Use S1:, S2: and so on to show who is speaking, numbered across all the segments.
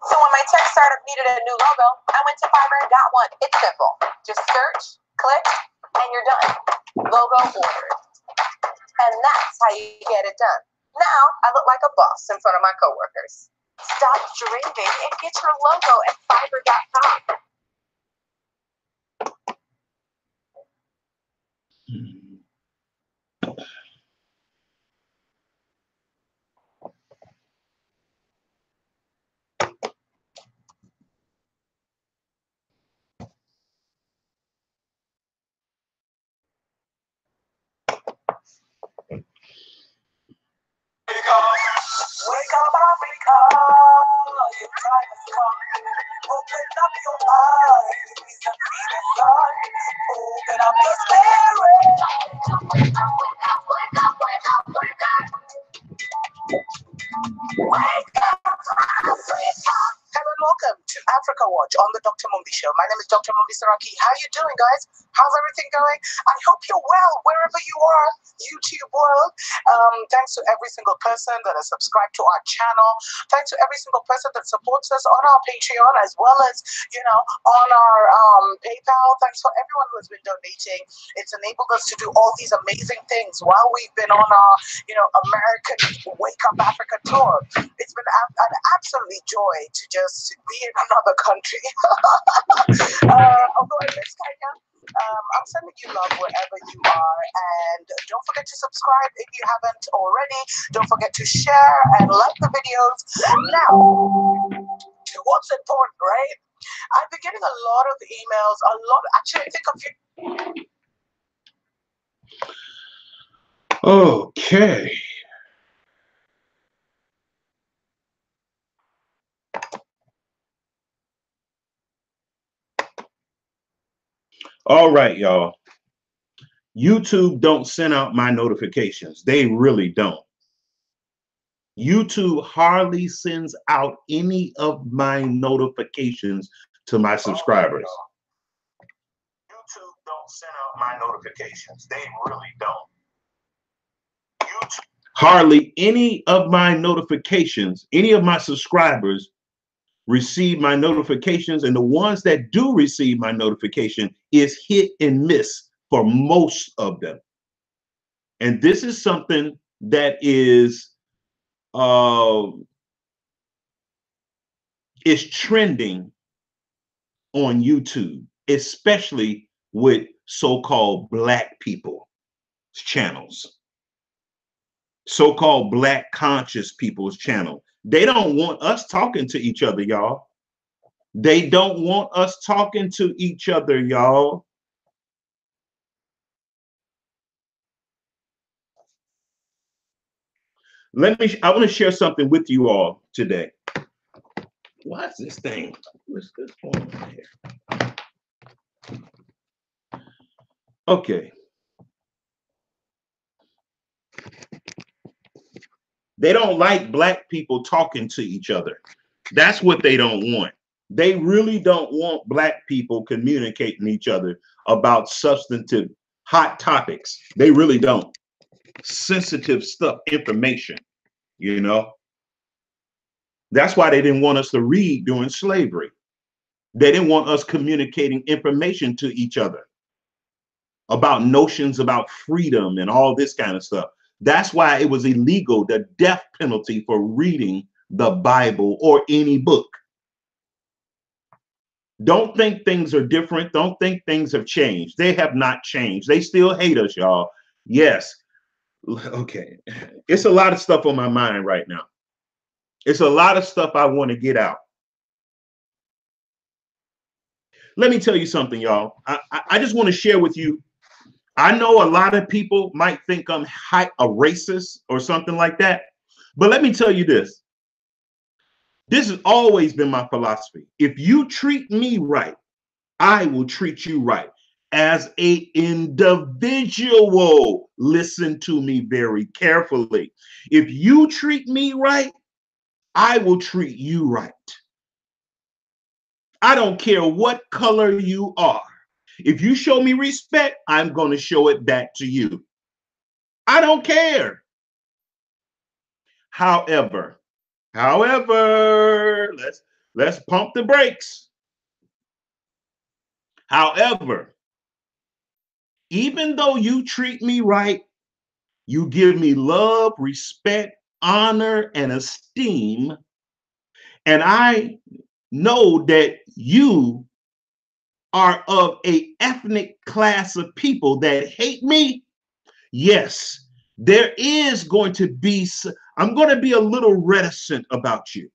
S1: So when my tech startup needed a new logo, I went to Fiverr and got one. It's simple. Just search, click, and you're done. Logo ordered. And that's how you get it done. Now I look like a boss in front of my coworkers. Stop dreaming and get your logo at Fiverr.com. Wake up, Africa. Your time has come. Open up your eyes. We can see the sun. Open up your spirit. Wake up, wake up, wake up, wake up, wake up. Wake up, Africa. Hello and welcome to Africa Watch on the Dr. Mumbi Show. My name is Dr. Mumbi Saraki. How you doing, guys? How's everything going? I hope you're well wherever you are, YouTube world. Thanks to every single person that has subscribed to our channel. Thanks to every single person that supports us on our Patreon as well as, on our PayPal. Thanks for everyone who has been donating. It's enabled us to do all these amazing things while we've been on our, American Wake Up Africa tour. It's been an absolute joy to just be in another country. Although I miss Kenya. I'm sending you love wherever you are, and don't forget to subscribe if you haven't already. Don't forget to share and like the videos. Now, to what's important, right? I've been getting a lot of emails, actually I think a few.
S2: Okay. All right, y'all. YouTube don't send out my notifications. They really don't. YouTube hardly sends out any of my notifications to my subscribers. YouTube don't send out my notifications. They really don't. Hardly any of my notifications, any of my subscribers receive my notifications, and the ones that do receive my notification is hit and miss for most of them. And this is something that is trending on YouTube, especially with so-called Black people's channels, so-called Black conscious people's channel. They don't want us talking to each other, y'all. They don't want us talking to each other, y'all. I want to share something with you all today. What's this thing? What's this going on here? Okay. They don't like Black people talking to each other. That's what they don't want. They really don't want black people communicating each other about substantive hot topics. They really don't. Sensitive stuff, information, you know. That's why they didn't want us to read during slavery. They didn't want us communicating information to each other about notions about freedom and all this kind of stuff. That's why it was illegal, the death penalty for reading the Bible or any book. Don't think things are different. Don't think things have changed. They have not changed. They still hate us, y'all. Yes. Okay. It's a lot of stuff on my mind right now. It's a lot of stuff I want to get out. Let me tell you something, y'all. I just want to share with you. I know a lot of people might think I'm a racist or something like that. But let me tell you this. This has always been my philosophy. If you treat me right, I will treat you right. As an individual, listen to me very carefully. If you treat me right, I will treat you right. I don't care what color you are. If you show me respect, I'm going to show it back to you. I don't care. However, let's pump the brakes. However, even though you treat me right, you give me love, respect, honor, and esteem, and I know that you are of a ethnic class of people that hate me, yes, there is going to be, I'm going to be a little reticent about you.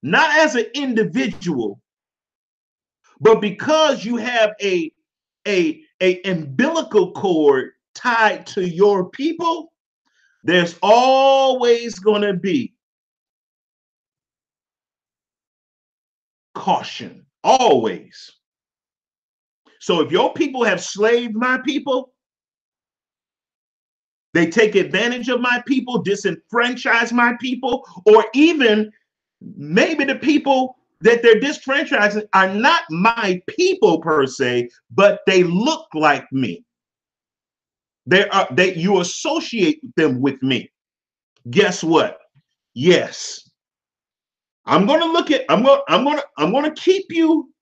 S2: Not as an individual, but because you have a umbilical cord tied to your people, there's always going to be caution, always. So if your people have slaved my people, they take advantage of my people, disenfranchise my people, or even maybe the people that they're disfranchising are not my people per se, but they look like me. You associate them with me. Guess what? Yes. I'm going to keep you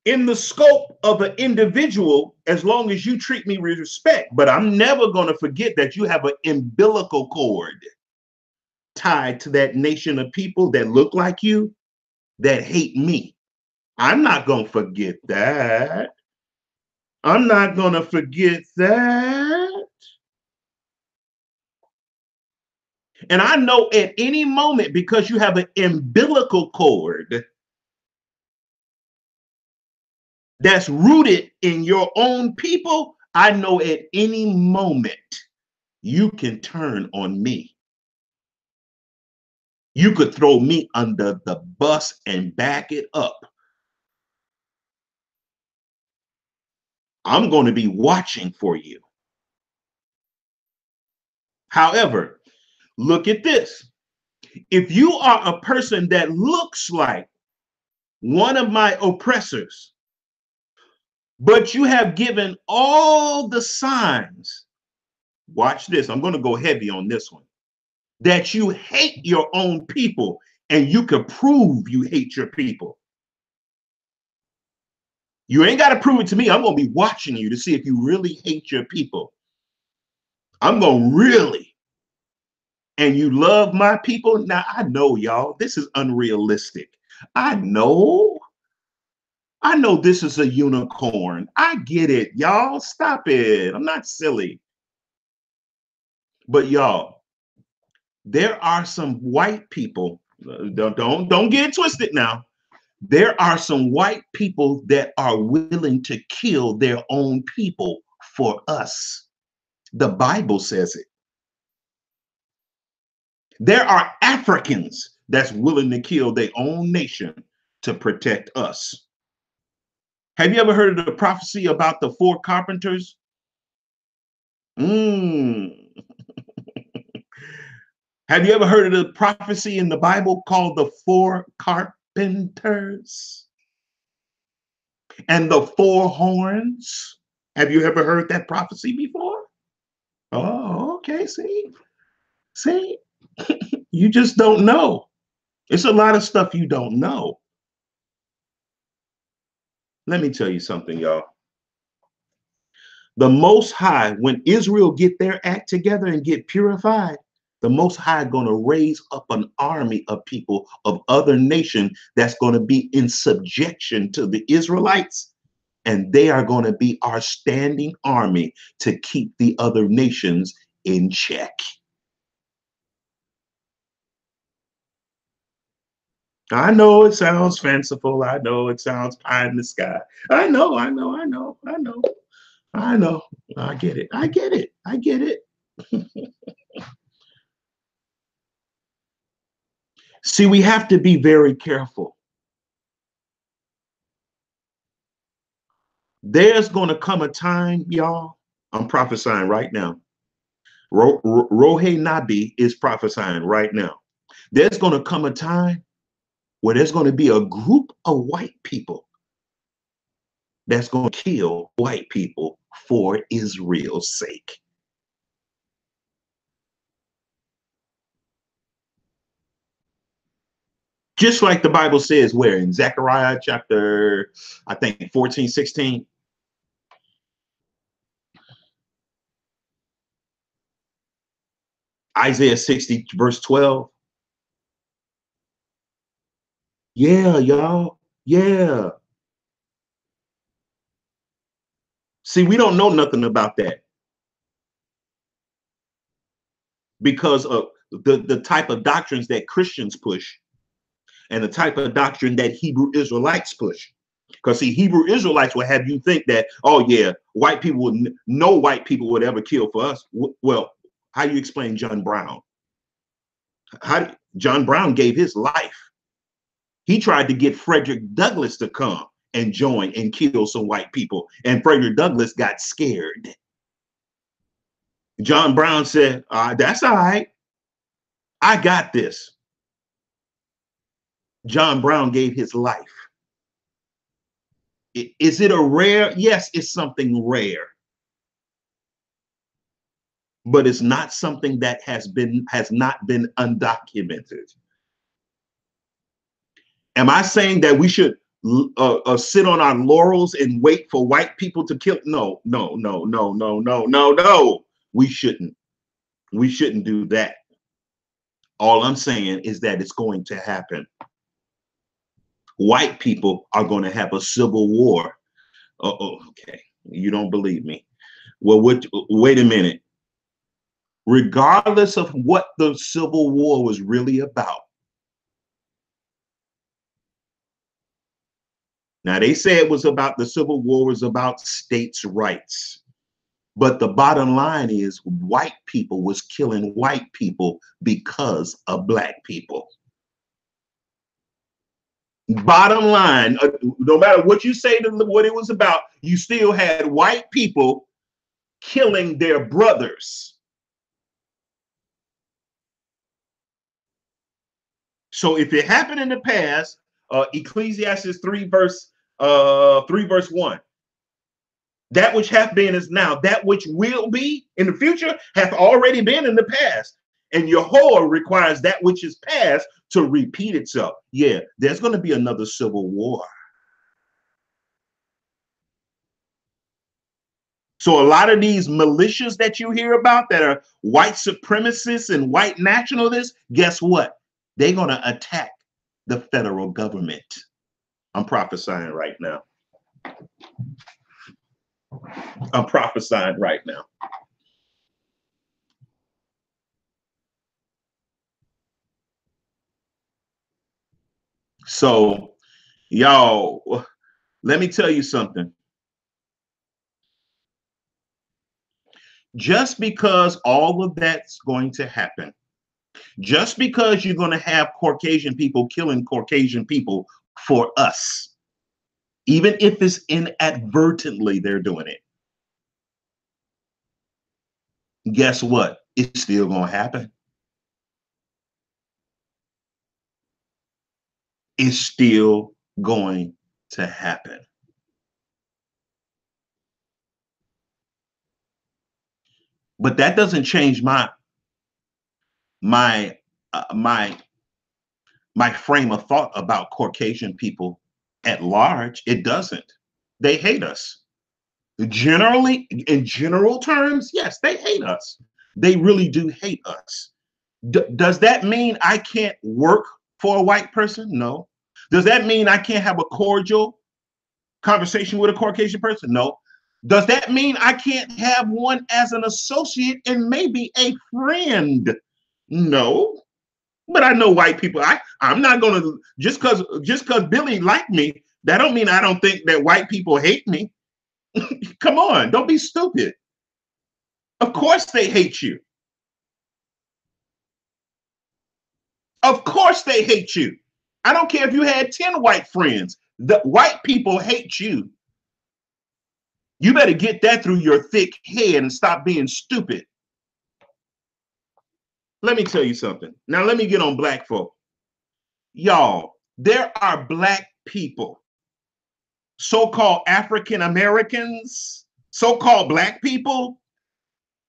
S2: in the scope of an individual as long as you treat me with respect. But I'm never going to forget that you have an umbilical cord tied to that nation of people that look like you, that hate me. I'm not going to forget that. I'm not going to forget that. And I know at any moment, because you have an umbilical cord that's rooted in your own people, I know at any moment you can turn on me. You could throw me under the bus and back it up. I'm going to be watching for you. However, look at this. If you are a person that looks like one of my oppressors, but you have given all the signs, watch this, I'm going to go heavy on this one, that you hate your own people, and you can prove you hate your people. You ain't got to prove it to me. I'm going to be watching you to see if you really hate your people. I'm going to really. And you love my people. Now, I know, y'all, this is unrealistic. I know this is a unicorn. I get it, y'all. Stop it. I'm not silly. But y'all, there are some white people. Don't get it twisted now. There are some white people that are willing to kill their own people for us. The Bible says it. There are Africans that's willing to kill their own nation to protect us. Have you ever heard of the prophecy about the four carpenters? Have you ever heard of the prophecy in the Bible called the four carpenters and the four horns? Have you ever heard that prophecy before? Oh, okay. See, you just don't know. It's a lot of stuff you don't know. Let me tell you something, y'all. The Most High, when Israel get their act together and get purified, the Most High going to raise up an army of people of other nation that's going to be in subjection to the Israelites, and they are going to be our standing army to keep the other nations in check. I know it sounds fanciful. I know it sounds pie in the sky. I know. I get it. I get it. I get it. See, we have to be very careful. There's going to come a time, y'all. I'm prophesying right now. Rohe Nabi is prophesying right now. There's going to come a time where there's going to be a group of white people that's going to kill white people for Israel's sake. Just like the Bible says, where in Zechariah chapter, I think 14, 16. Isaiah 60, verse 12. Yeah, y'all. Yeah. See, we don't know nothing about that because of the type of doctrines that Christians push and the type of doctrine that Hebrew Israelites push. Because see, Hebrew Israelites will have you think that, oh yeah, white people would, no white people would ever kill for us. Well, how do you explain John Brown? John Brown gave his life. He tried to get Frederick Douglass to come and join and kill some white people, and Frederick Douglass got scared. John Brown said, that's all right. I got this. John Brown gave his life. Is it a rare? Yes, it's something rare. But it's not something that has not been undocumented. Am I saying that we should sit on our laurels and wait for white people to kill? No. We shouldn't. We shouldn't do that. All I'm saying is that it's going to happen. White people are going to have a civil war. Okay. You don't believe me. Well, wait a minute. Regardless of what the Civil War was really about. Now, they say it was about, the Civil War was about states' rights. But the bottom line is white people was killing white people because of black people. Bottom line, no matter what you say to what it was about, you still had white people killing their brothers. So if it happened in the past, Ecclesiastes 3 verse 1, that which hath been is now, that which will be in the future hath already been in the past. And Yahweh requires that which is past to repeat itself. Yeah, there's going to be another civil war. So a lot of these militias that you hear about that are white supremacists and white nationalists, guess what? They're going to attack the federal government. I'm prophesying right now. I'm prophesying right now. So, y'all, let me tell you something. Just because all of that's going to happen, just because you're going to have Caucasian people killing Caucasian people for us, even if it's inadvertently they're doing it, guess what? It's still going to happen. is still going to happen. But that doesn't change my my my my frame of thought about Caucasian people at large. It doesn't. They hate us. Generally, in general terms, yes, they hate us. They really do hate us. Does that mean I can't work for a white person? No. Does that mean I can't have a cordial conversation with a Caucasian person? No. Does that mean I can't have one as an associate and maybe a friend? No. But I know white people. I'm not gonna just because Billy liked me, that don't mean I don't think that white people hate me. Come on, don't be stupid. Of course they hate you. Of course they hate you. I don't care if you had 10 white friends. The white people hate you. You better get that through your thick head and stop being stupid. Let me tell you something. Now let me get on black folk. Y'all, there are black people, so-called African Americans, so-called black people.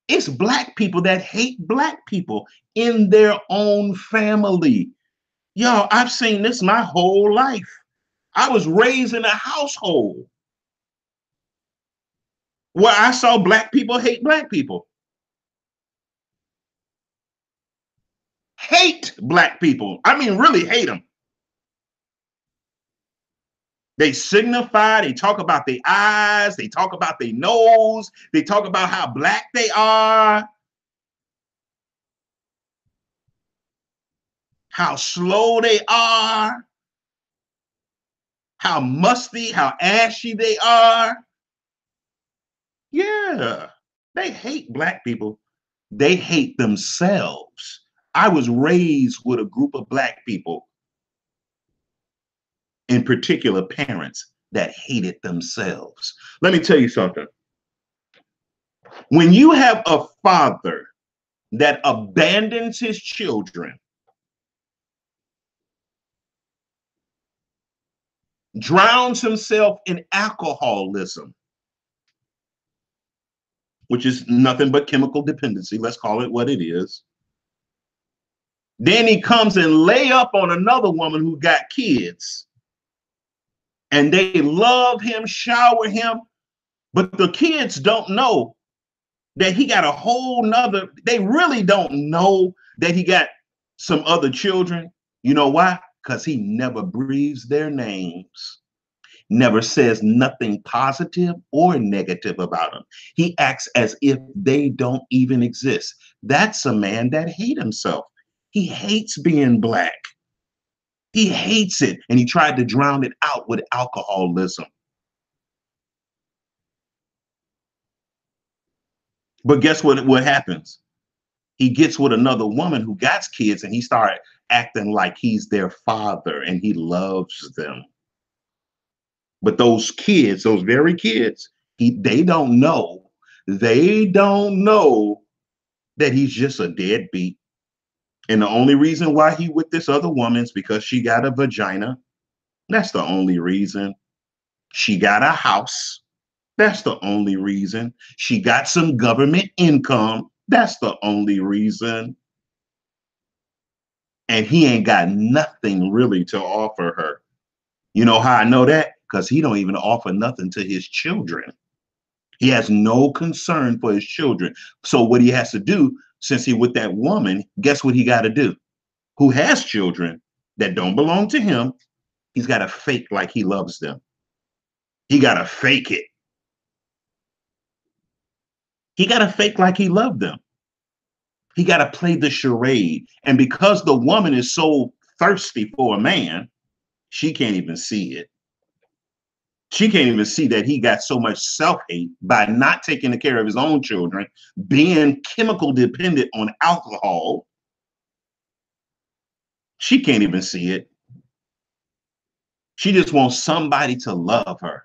S2: It's black people that hate black people in their own family. Y'all, I've seen this my whole life. I was raised in a household where I saw black people hate black people. Hate black people. I mean, really hate them. They signify, they talk about their eyes, they talk about their nose, they talk about how black they are, how slow they are, how musty, how ashy they are. Yeah, they hate black people. They hate themselves. I was raised with a group of black people, in particular parents, that hated themselves. Let me tell you something. When you have a father that abandons his children, drowns himself in alcoholism, which is nothing but chemical dependency, let's call it what it is. Then he comes and lay up on another woman who got kids, and they love him, shower him, but the kids don't know that he got a whole nother, they really don't know that he got some other children. You know why? Because he never breathes their names, never says nothing positive or negative about them. He acts as if they don't even exist. That's a man that hates himself. He hates being black. He hates it, and he tried to drown it out with alcoholism. But guess what happens? He gets with another woman who got kids, and he started acting like he's their father and he loves them. But those kids, those very kids, they don't know. They don't know that he's just a deadbeat. And the only reason why he with this other woman is because she got a vagina. That's the only reason. She got a house. That's the only reason. She got some government income. That's the only reason. And he ain't got nothing really to offer her. You know how I know that? Because he don't even offer nothing to his children. He has no concern for his children. So what he has to do, since he with that woman, guess what he got to do? Who has children that don't belong to him, he's got to fake like he loves them. He got to fake it. He got to fake like he loved them. He got to play the charade. And because the woman is so thirsty for a man, she can't even see it. She can't even see that he got so much self-hate by not taking care of his own children, being chemical dependent on alcohol. She can't even see it. She just wants somebody to love her.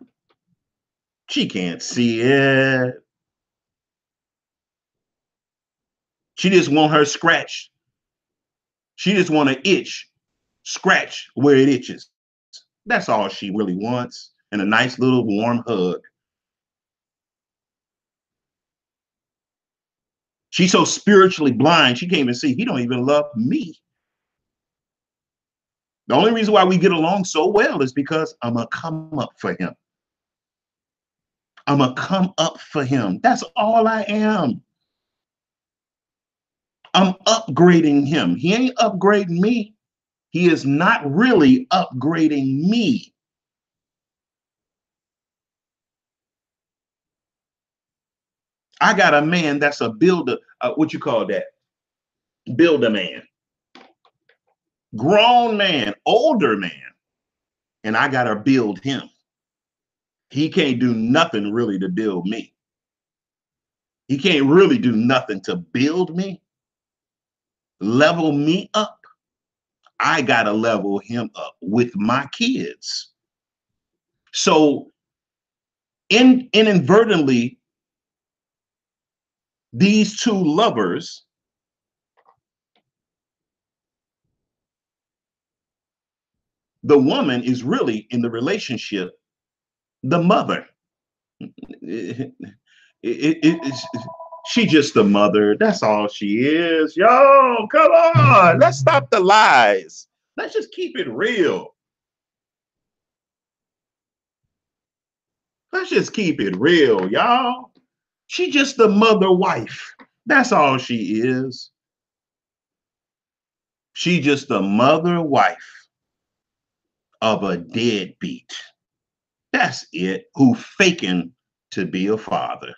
S2: She can't see it. She just want her scratched. She just want to itch, scratch where it itches. That's all she really wants. And a nice little warm hug. She's so spiritually blind, she can't even see he don't even love me. The only reason why we get along so well is because I'm a come up for him. I'm a come up for him. That's all I am. I'm upgrading him. He ain't upgrading me. He is not really upgrading me. I got a man that's a builder. What you call that? Builder man. Grown man, older man. And I got to build him. He can't do nothing really to build me. He can't really do nothing to build me, level me up. I got to level him up with my kids. So inadvertently, these two lovers the woman is really in the relationship the mother. She just the mother. That's all she is. Yo, come on. Let's stop the lies. Let's just keep it real. Let's just keep it real, y'all. She just the mother wife. That's all she is. She just the mother wife of a deadbeat. That's it. Who faking to be a father.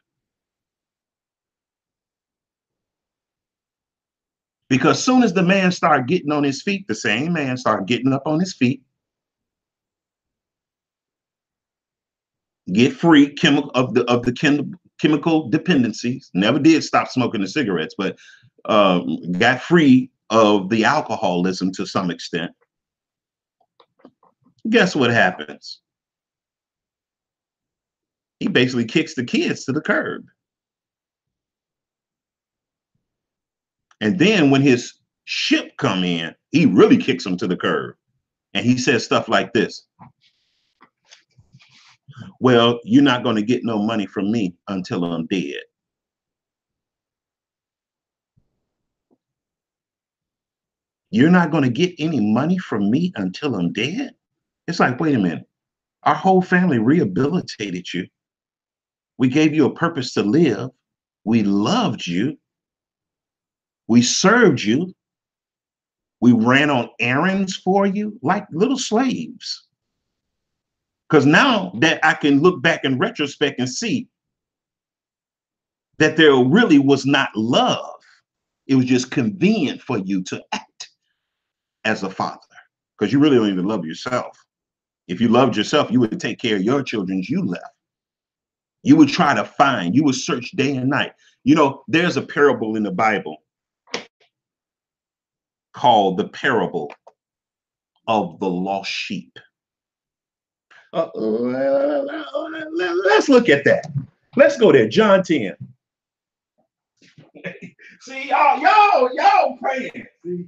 S2: Because soon as the man start getting on his feet, the same man start getting up on his feet, get free of the chemical dependencies. Never did stop smoking the cigarettes, but got free of the alcoholism to some extent. Guess what happens? He basically kicks the kids to the curb. And then when his ship come in, he really kicks them to the curb. And he says stuff like this. Well, you're not going to get no money from me until I'm dead. You're not going to get any money from me until I'm dead? It's like, wait a minute. Our whole family rehabilitated you. We gave you a purpose to live. We loved you. We served you. We ran on errands for you like little slaves. Because now that I can look back in retrospect and see that there really was not love. It was just convenient for you to act as a father because you really don't even love yourself. If you loved yourself, you would take care of your children you left. You would try to find, you would search day and night. You know, there's a parable in the Bible called the parable of the lost sheep. Let's look at that. Let's go there, John 10. See, y'all praying. See?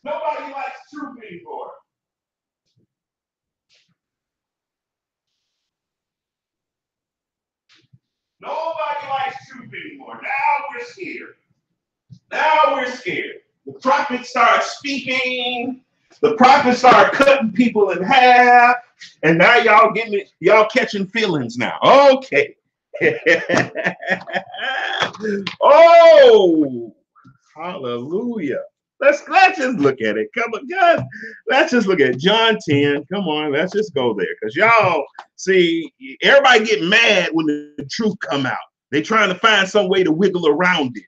S2: Nobody likes truth anymore. Nobody likes truth anymore. Now we're scared. Now we're scared. The prophets start speaking. The prophets start cutting people in half. And now y'all catching feelings now. Okay. Oh, hallelujah. Let's just look at it. Come on, God. Let's just look at John 10. Come on, let's just go there. Because y'all see, everybody get mad when the truth come out. They trying to find some way to wiggle around it.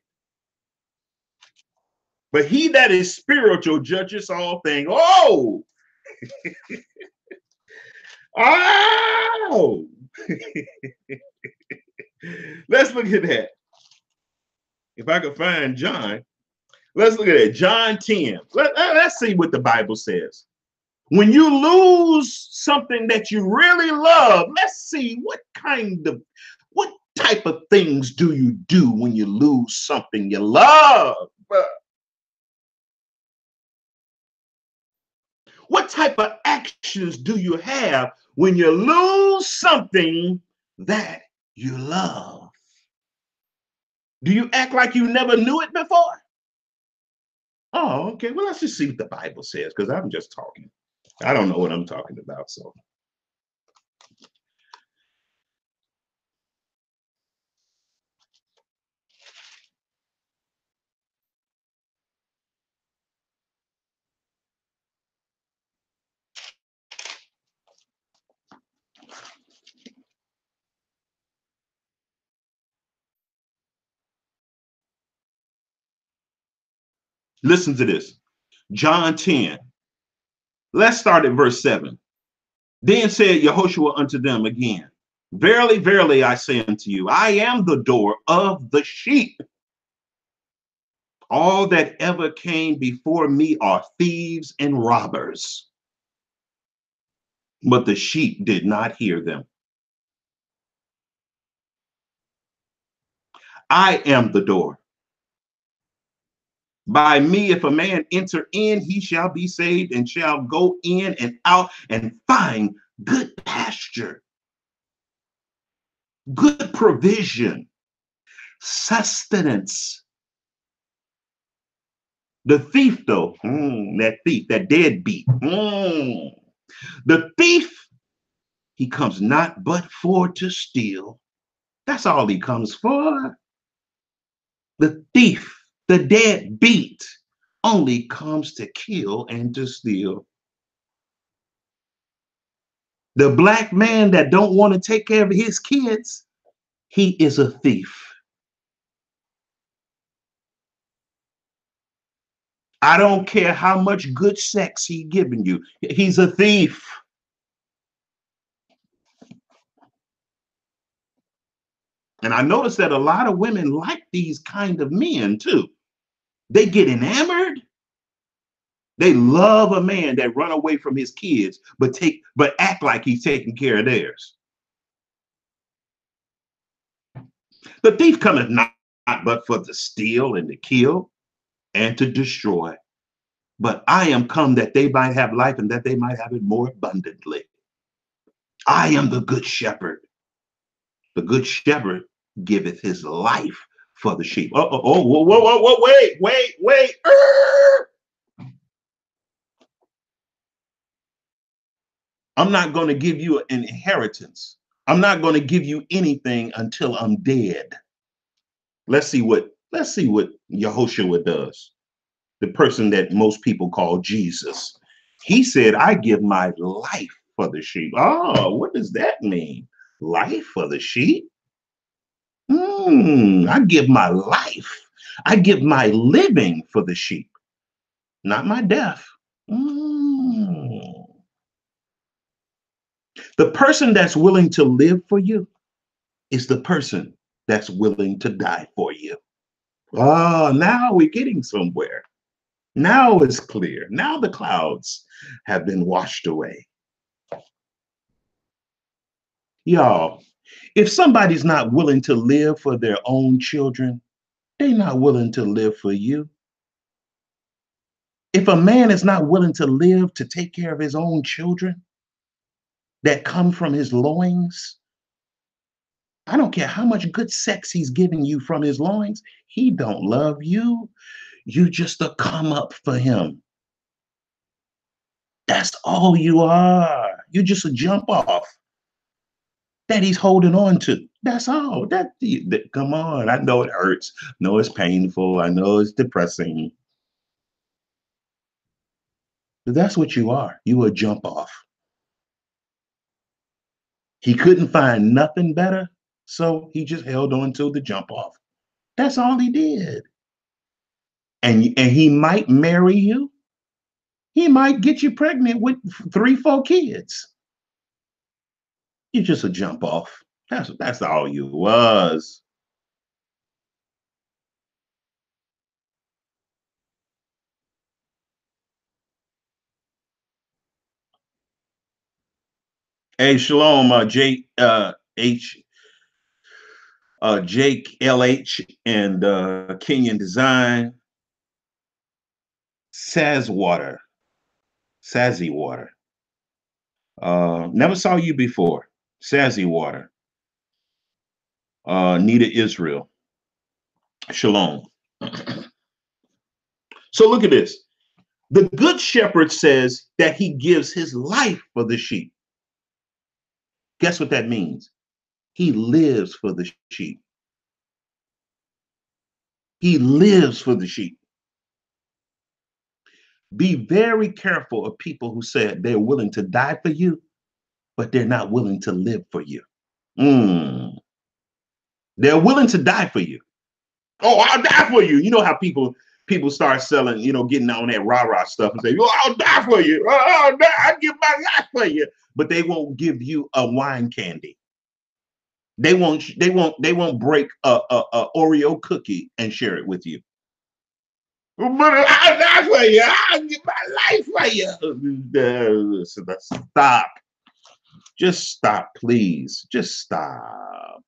S2: But he that is spiritual judges all things. Oh! Oh! Let's look at that. If I could find John, let's look at it. John 10. Let's see what the Bible says. When you lose something that you really love, let's see what type of things do you do when you lose something you love? What type of actions do you have when you lose something that you love? Do you act like you never knew it before? Oh, okay. Well, let's just see what the Bible says, because I'm just talking. I don't know what I'm talking about. So listen to this. John 10. Let's start at verse 7. Then said Yehoshua unto them again, verily, verily, I say unto you, I am the door of the sheep. All that ever came before me are thieves and robbers, but the sheep did not hear them. I am the door. By me, if a man enter in, he shall be saved and shall go in and out and find good pasture, good provision, sustenance. The thief, though, that thief, that deadbeat, the thief, he comes not but for to steal. That's all he comes for. The thief, the deadbeat, only comes to kill and to steal. The black man that don't want to take care of his kids, he is a thief. I don't care how much good sex he giving you. He's a thief. And I noticed that a lot of women like these kind of men too. They get enamored. They love a man that run away from his kids, but act like he's taking care of theirs. The thief cometh not but for to steal and to kill and to destroy. But I am come that they might have life and that they might have it more abundantly. I am the good shepherd. The good shepherd giveth his life for the sheep. Whoa, wait. I'm not going to give you an inheritance. I'm not going to give you anything until I'm dead. Let's see what Yehoshua does. The person that most people call Jesus. He said, I give my life for the sheep. Oh, what does that mean? Life for the sheep? I give my life. I give my living for the sheep, not my death. The person that's willing to live for you is the person that's willing to die for you. Oh, now we're getting somewhere. Now it's clear. Now the clouds have been washed away. Y'all, if somebody's not willing to live for their own children, they're not willing to live for you. If a man is not willing to live to take care of his own children that come from his loins, I don't care how much good sex he's giving you from his loins, he don't love you. You just a come up for him. That's all you are. You just a jump off that he's holding on to. That's all. Come on. I know it hurts. I know it's painful. I know it's depressing. But that's what you are. You a jump off. He couldn't find nothing better, so he just held on to the jump off. That's all he did. And he might marry you. He might get you pregnant with 3, 4 kids. You're just a jump off. That's all you was. Hey, shalom, Jake LH and Kenyan Design, Sazwater. Sassy Water. Never saw you before. Sassy Water. Nita Israel. Shalom. So look at this. The good shepherd says that he gives his life for the sheep. Guess what that means? He lives for the sheep. He lives for the sheep. Be very careful of people who say they're willing to die for you, but they're not willing to live for you. They're willing to die for you. Oh, I'll die for you. You know how people start selling, getting on that rah-rah stuff and say, oh, I'll die for you. Oh, I'll give my life for you. But they won't give you a wine candy. They won't break a Oreo cookie and share it with you. But I'll die for you. I'll give my life for you. Stop. Just stop, please. Just stop.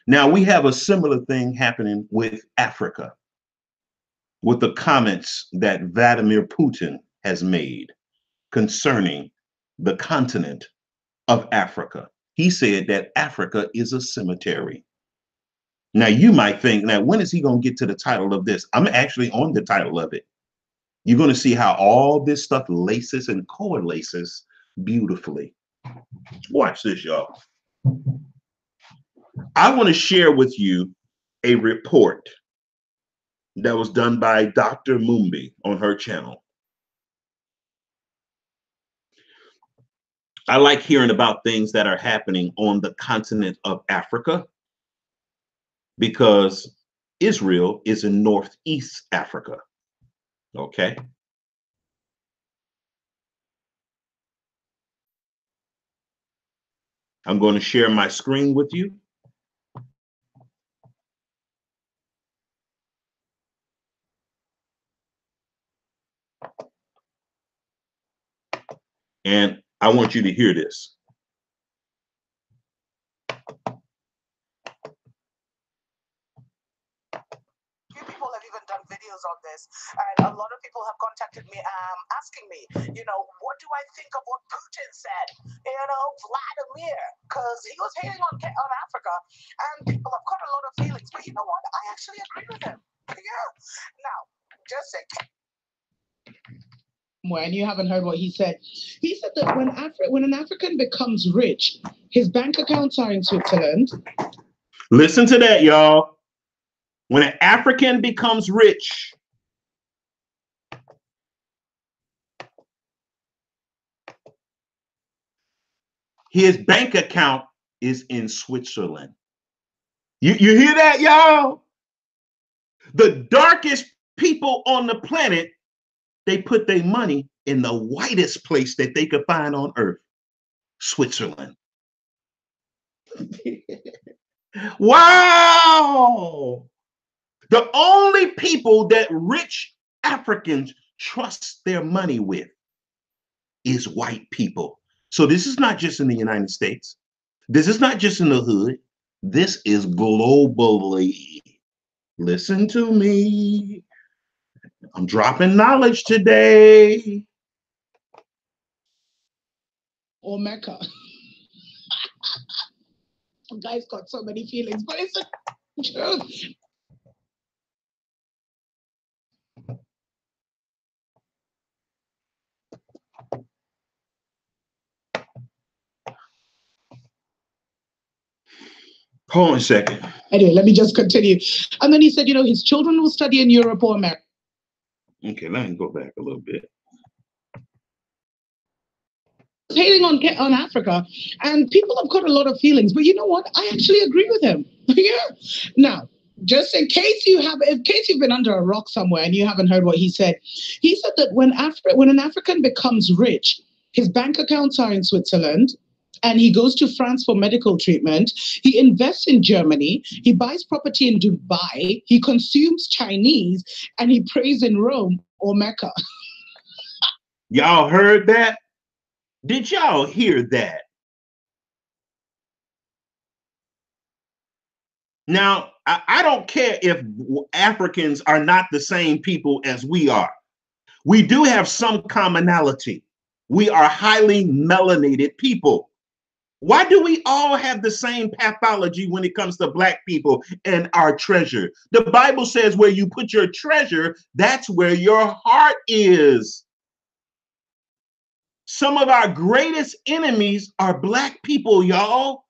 S2: Now we have a similar thing happening with Africa, with the comments that Vladimir Putin has made concerning the continent of Africa. He said that Africa is a cemetery. Now you might think, now when is he going to get to the title of this? I'm actually on the title of it. You're going to see how all this stuff laces and coalesces beautifully. Watch this, y'all. I want to share with you a report that was done by Dr. Mumbi on her channel. I like hearing about things that are happening on the continent of Africa because Israel is in Northeast Africa. Okay. I'm going to share my screen with you. And I want you to hear this.
S1: Few people have even done videos on this, and a lot of people have contacted me asking me, what do I think of what Putin said? Vladimir, because he was hating on Africa, and people have got a lot of feelings. But you know what? I actually agree with him. Yeah. Now, just say. And you haven't heard what he said. He said that when an African becomes rich, his bank accounts are in Switzerland.
S2: Listen to that, y'all. When an African becomes rich, his bank account is in Switzerland. You hear that, y'all? The darkest people on the planet, they put their money in the whitest place that they could find on earth, Switzerland. Wow! The only people that rich Africans trust their money with is white people. So this is not just in the United States. This is not just in the hood. This is globally. Listen to me. I'm dropping knowledge today.
S1: Or Mecca. Guy's got so many feelings, but it's the truth.
S2: Hold on a second.
S1: Anyway, let me just continue. And then he said, his children will study in Europe or America.
S2: Okay, let me go back a little bit.
S1: Hating on Africa, and people have got a lot of feelings, but you know what? I actually agree with him. Yeah. Now, just in case you've been under a rock somewhere and you haven't heard what he said that when an African becomes rich, his bank accounts are in Switzerland, and he goes to France for medical treatment. He invests in Germany. He buys property in Dubai. He consumes Chinese, and he prays in Rome or Mecca.
S2: Y'all heard that? Did y'all hear that? Now, I don't care if Africans are not the same people as we are. We do have some commonality. We are highly melanated people. Why do we all have the same pathology when it comes to Black people and our treasure? The Bible says where you put your treasure, that's where your heart is. Some of our greatest enemies are Black people, y'all,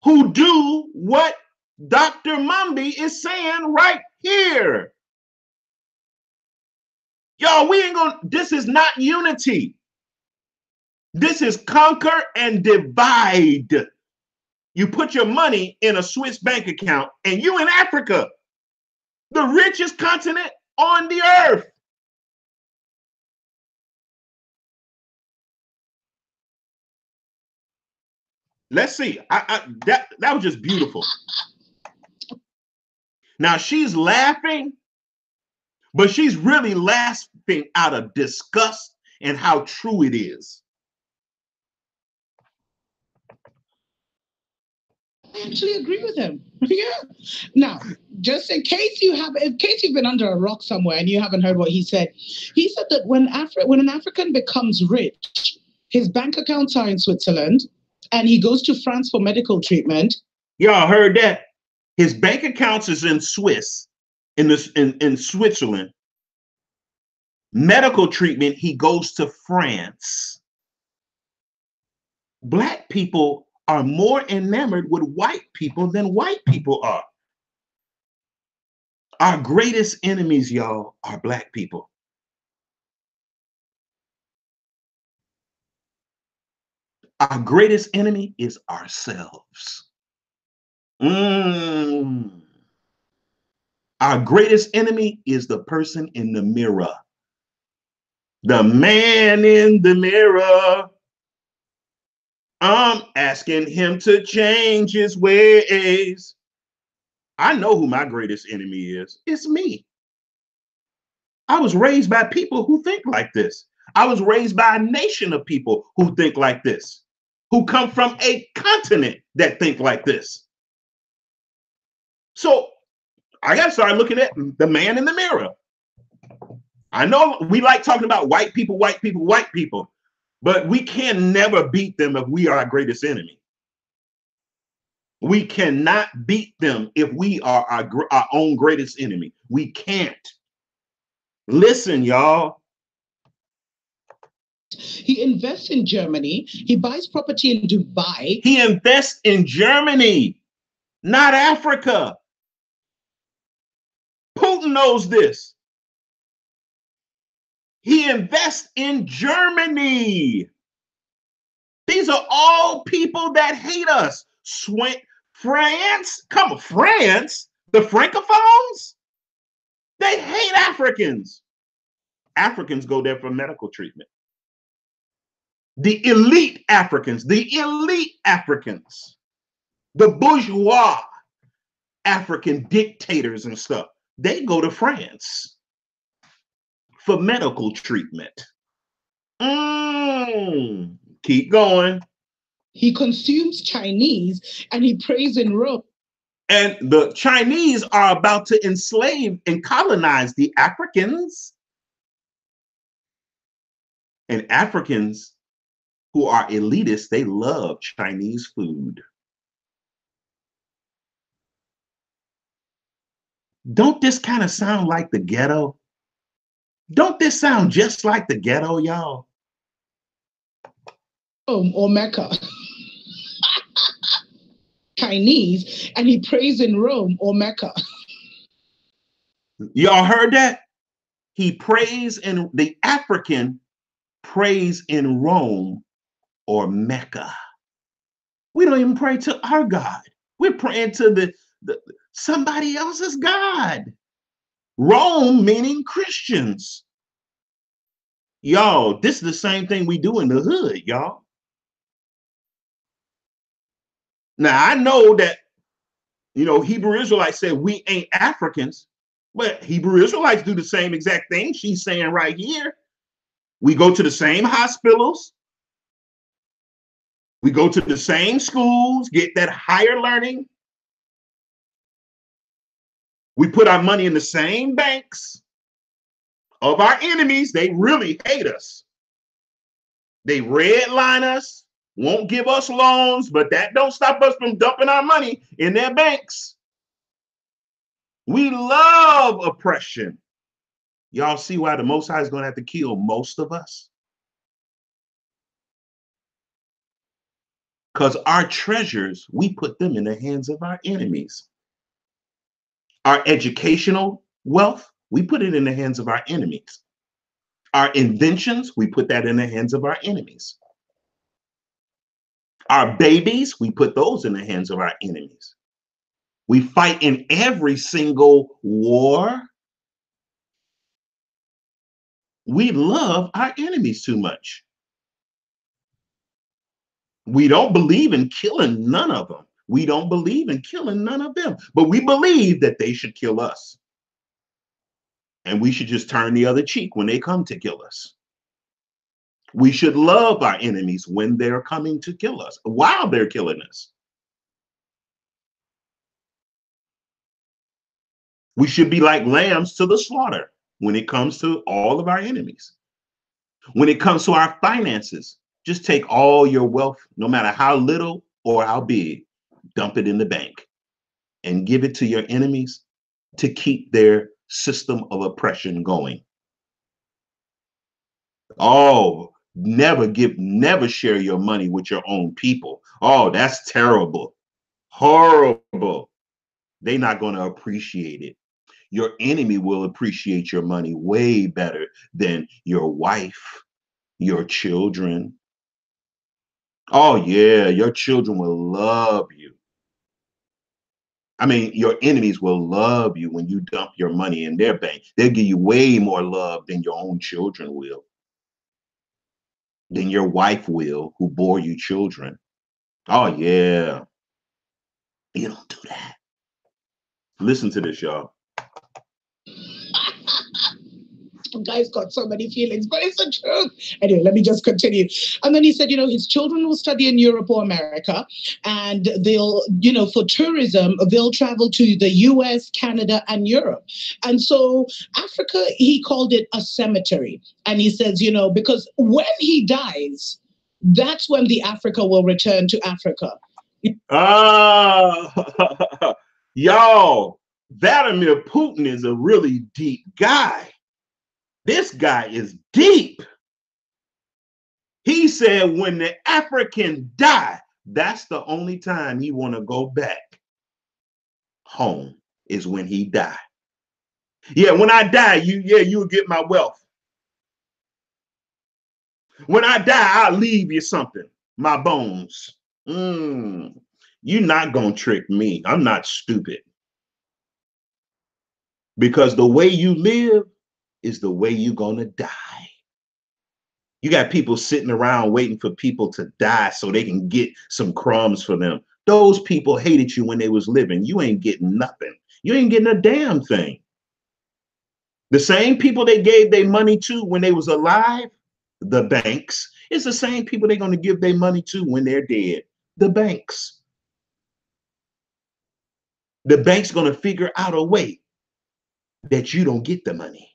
S2: who do what Dr. Mumby is saying right here. Y'all, we ain't gonna, this is not unity. This is conquer and divide. You put your money in a Swiss bank account and you in Africa, the richest continent on the earth. Let's see. That was just beautiful. Now she's laughing, but she's really laughing out of disgust and how true it is.
S1: I actually agree with him. Yeah. Now, just in case you've been under a rock somewhere and you haven't heard what he said that when an African becomes rich, his bank accounts are in Switzerland, and he goes to France for medical treatment.
S2: Y'all heard that? His bank accounts is in in Switzerland. Medical treatment, he goes to France. Black people are more enamored with white people than white people are. Our greatest enemies, y'all, are Black people. Our greatest enemy is ourselves. Our greatest enemy is the person in the mirror. The man in the mirror. I'm asking him to change his ways. I know who my greatest enemy is. It's me. I was raised by people who think like this. I was raised by a nation of people who think like this, who come from a continent that think like this. So I got to start looking at the man in the mirror. I know we like talking about white people, but we can never beat them if we are our greatest enemy. We cannot beat them if we are our own greatest enemy. We can't. Listen, y'all.
S1: He invests in Germany. He buys property in Dubai.
S2: He invests in Germany, not Africa. Putin knows this. He invests in Germany. These are all people that hate us. France, come on, France, the Francophones, they hate Africans. Africans go there for medical treatment. The elite Africans, the bourgeois African dictators and stuff, they go to France for medical treatment. Keep going.
S1: He consumes Chinese and he prays in Rome.
S2: And the Chinese are about to enslave and colonize the Africans. And Africans who are elitists, they love Chinese food. Don't this kind of sound like the ghetto? Don't this sound just like the ghetto, y'all?
S1: Or Mecca. Chinese, and he prays in Rome or Mecca.
S2: Y'all heard that? He prays in, the African prays in Rome or Mecca. We don't even pray to our God. We're praying to the somebody else's God. Rome meaning Christians. Y'all, this is the same thing we do in the hood, y'all. Now, I know that, you know, Hebrew Israelites said we ain't Africans, but Hebrew Israelites do the same exact thing she's saying right here. We go to the same hospitals. We go to the same schools, get that higher learning. We put our money in the same banks of our enemies. They really hate us. They redline us, won't give us loans, but that don't stop us from dumping our money in their banks. We love oppression. Y'all see why the Most High is going to have to kill most of us? Because our treasures, we put them in the hands of our enemies. Our educational wealth, we put it in the hands of our enemies. Our inventions, we put that in the hands of our enemies. Our babies, we put those in the hands of our enemies. We fight in every single war. We love our enemies too much. We don't believe in killing none of them. We don't believe in killing none of them, but we believe that they should kill us. And we should just turn the other cheek when they come to kill us. We should love our enemies when they're coming to kill us, while they're killing us. We should be like lambs to the slaughter when it comes to all of our enemies. When it comes to our finances, just take all your wealth, no matter how little or how big, dump it in the bank and give it to your enemies to keep their system of oppression going. Oh, never share your money with your own people. Oh, that's terrible. Horrible. They're not going to appreciate it. Your enemy will appreciate your money way better than your wife, your children. Oh, yeah, your children will love you. I mean, your enemies will love you when you dump your money in their bank. They'll give you way more love than your own children will, than your wife will, who bore you children. Oh, yeah. You don't do that. Listen to this, y'all.
S1: Guy's got so many feelings, but it's the truth. Anyway, let me just continue. And then he said, his children will study in Europe or America, and they'll, for tourism, they'll travel to the US, Canada, and Europe. And so Africa, he called it a cemetery. And he says, because when he dies, that's when the Africa will return to Africa.
S2: Y'all, Vladimir Putin is a really deep guy. This guy is deep. He said when the African die, that's the only time he want to go back home, is when he die. Yeah, when I die, you'll get my wealth. When I die, I'll leave you something, my bones. You're not going to trick me. I'm not stupid. Because the way you live is the way you're going to die. You got people sitting around waiting for people to die so they can get some crumbs for them. Those people hated you when they was living. You ain't getting nothing. You ain't getting a damn thing. The same people they gave their money to when they was alive, the banks, it's the same people they're going to give their money to when they're dead, the banks. The bank's going to figure out a way that you don't get the money.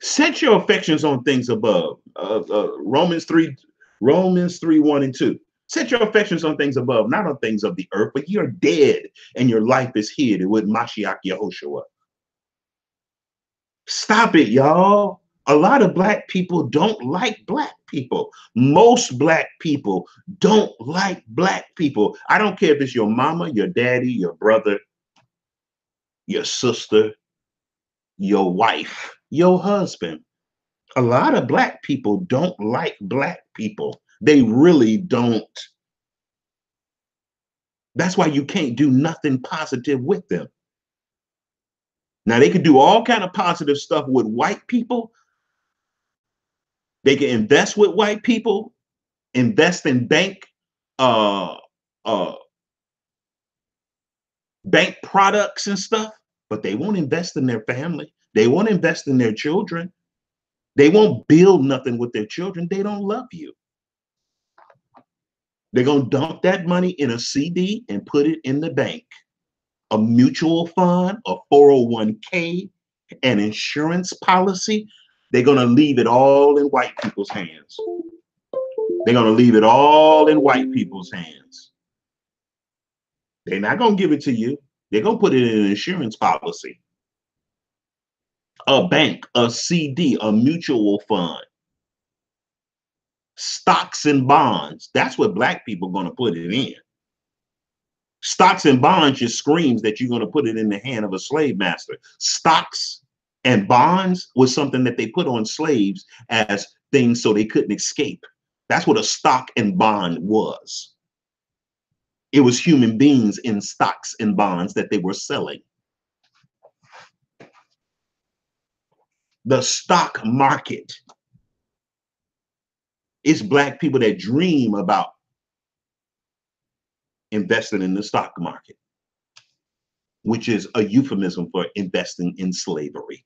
S2: Set your affections on things above. Romans 3, 1 and 2. Set your affections on things above, not on things of the earth, but you're dead and your life is hid with Mashiach Yehoshua. Stop it, y'all. A lot of black people don't like black people. Most black people don't like black people. I don't care if it's your mama, your daddy, your brother, your sister, your wife, your husband. A lot of black people don't like black people. They really don't. That's why you can't do nothing positive with them. Now, they could do all kind of positive stuff with white people. They can invest with white people, invest in bank products and stuff, but they won't invest in their family. They won't invest in their children. They won't build nothing with their children. They don't love you. They're going to dump that money in a CD and put it in the bank, a mutual fund, a 401k, an insurance policy. They're going to leave it all in white people's hands. They're going to leave it all in white people's hands. They're not going to give it to you. They're going to put it in an insurance policy, a bank, a CD, a mutual fund, stocks and bonds. That's what black people are going to put it in. Stocks and bonds just screams that you're going to put it in the hand of a slave master. Stocks and bonds was something that they put on slaves as things so they couldn't escape. That's what a stock and bond was. It was human beings in stocks and bonds that they were selling. The stock market is black people that dream about investing in the stock market, which is a euphemism for investing in slavery,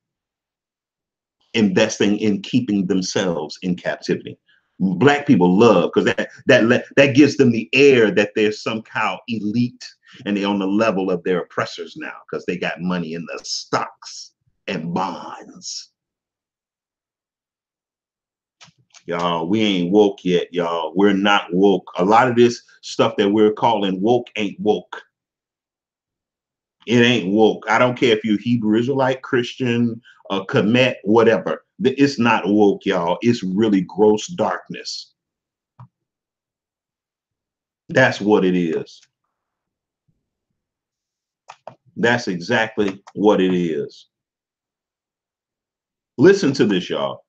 S2: investing in keeping themselves in captivity. Black people love, because that gives them the air that they're somehow elite and they're on the level of their oppressors now because they got money in the stocks and bonds. Y'all, we ain't woke yet, y'all. We're not woke. A lot of this stuff that we're calling woke ain't woke. It ain't woke. I don't care if you're Hebrew Israelite, Christian, Kemet, whatever. It's not woke, y'all. It's really gross darkness. That's what it is. That's exactly what it is. Listen to this, y'all.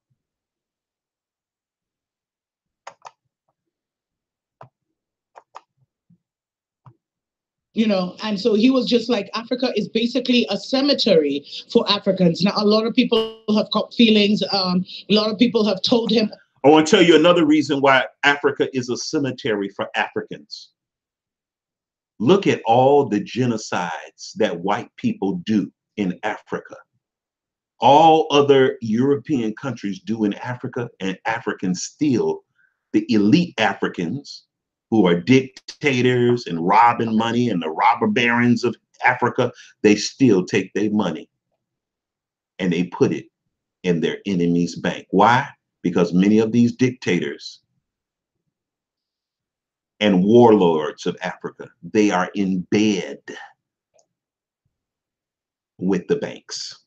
S1: You know, and so he was just like, Africa is basically a cemetery for Africans. Now, a lot of people have caught feelings. A lot of people have told him.
S2: I want to tell you another reason why Africa is a cemetery for Africans. Look at all the genocides that white people do in Africa. All other European countries do in Africa, and Africans still, the elite Africans who are dictators and robbing money and the robber barons of Africa, they still take their money and they put it in their enemy's bank. Why? Because many of these dictators and warlords of Africa, they are in bed with the banks,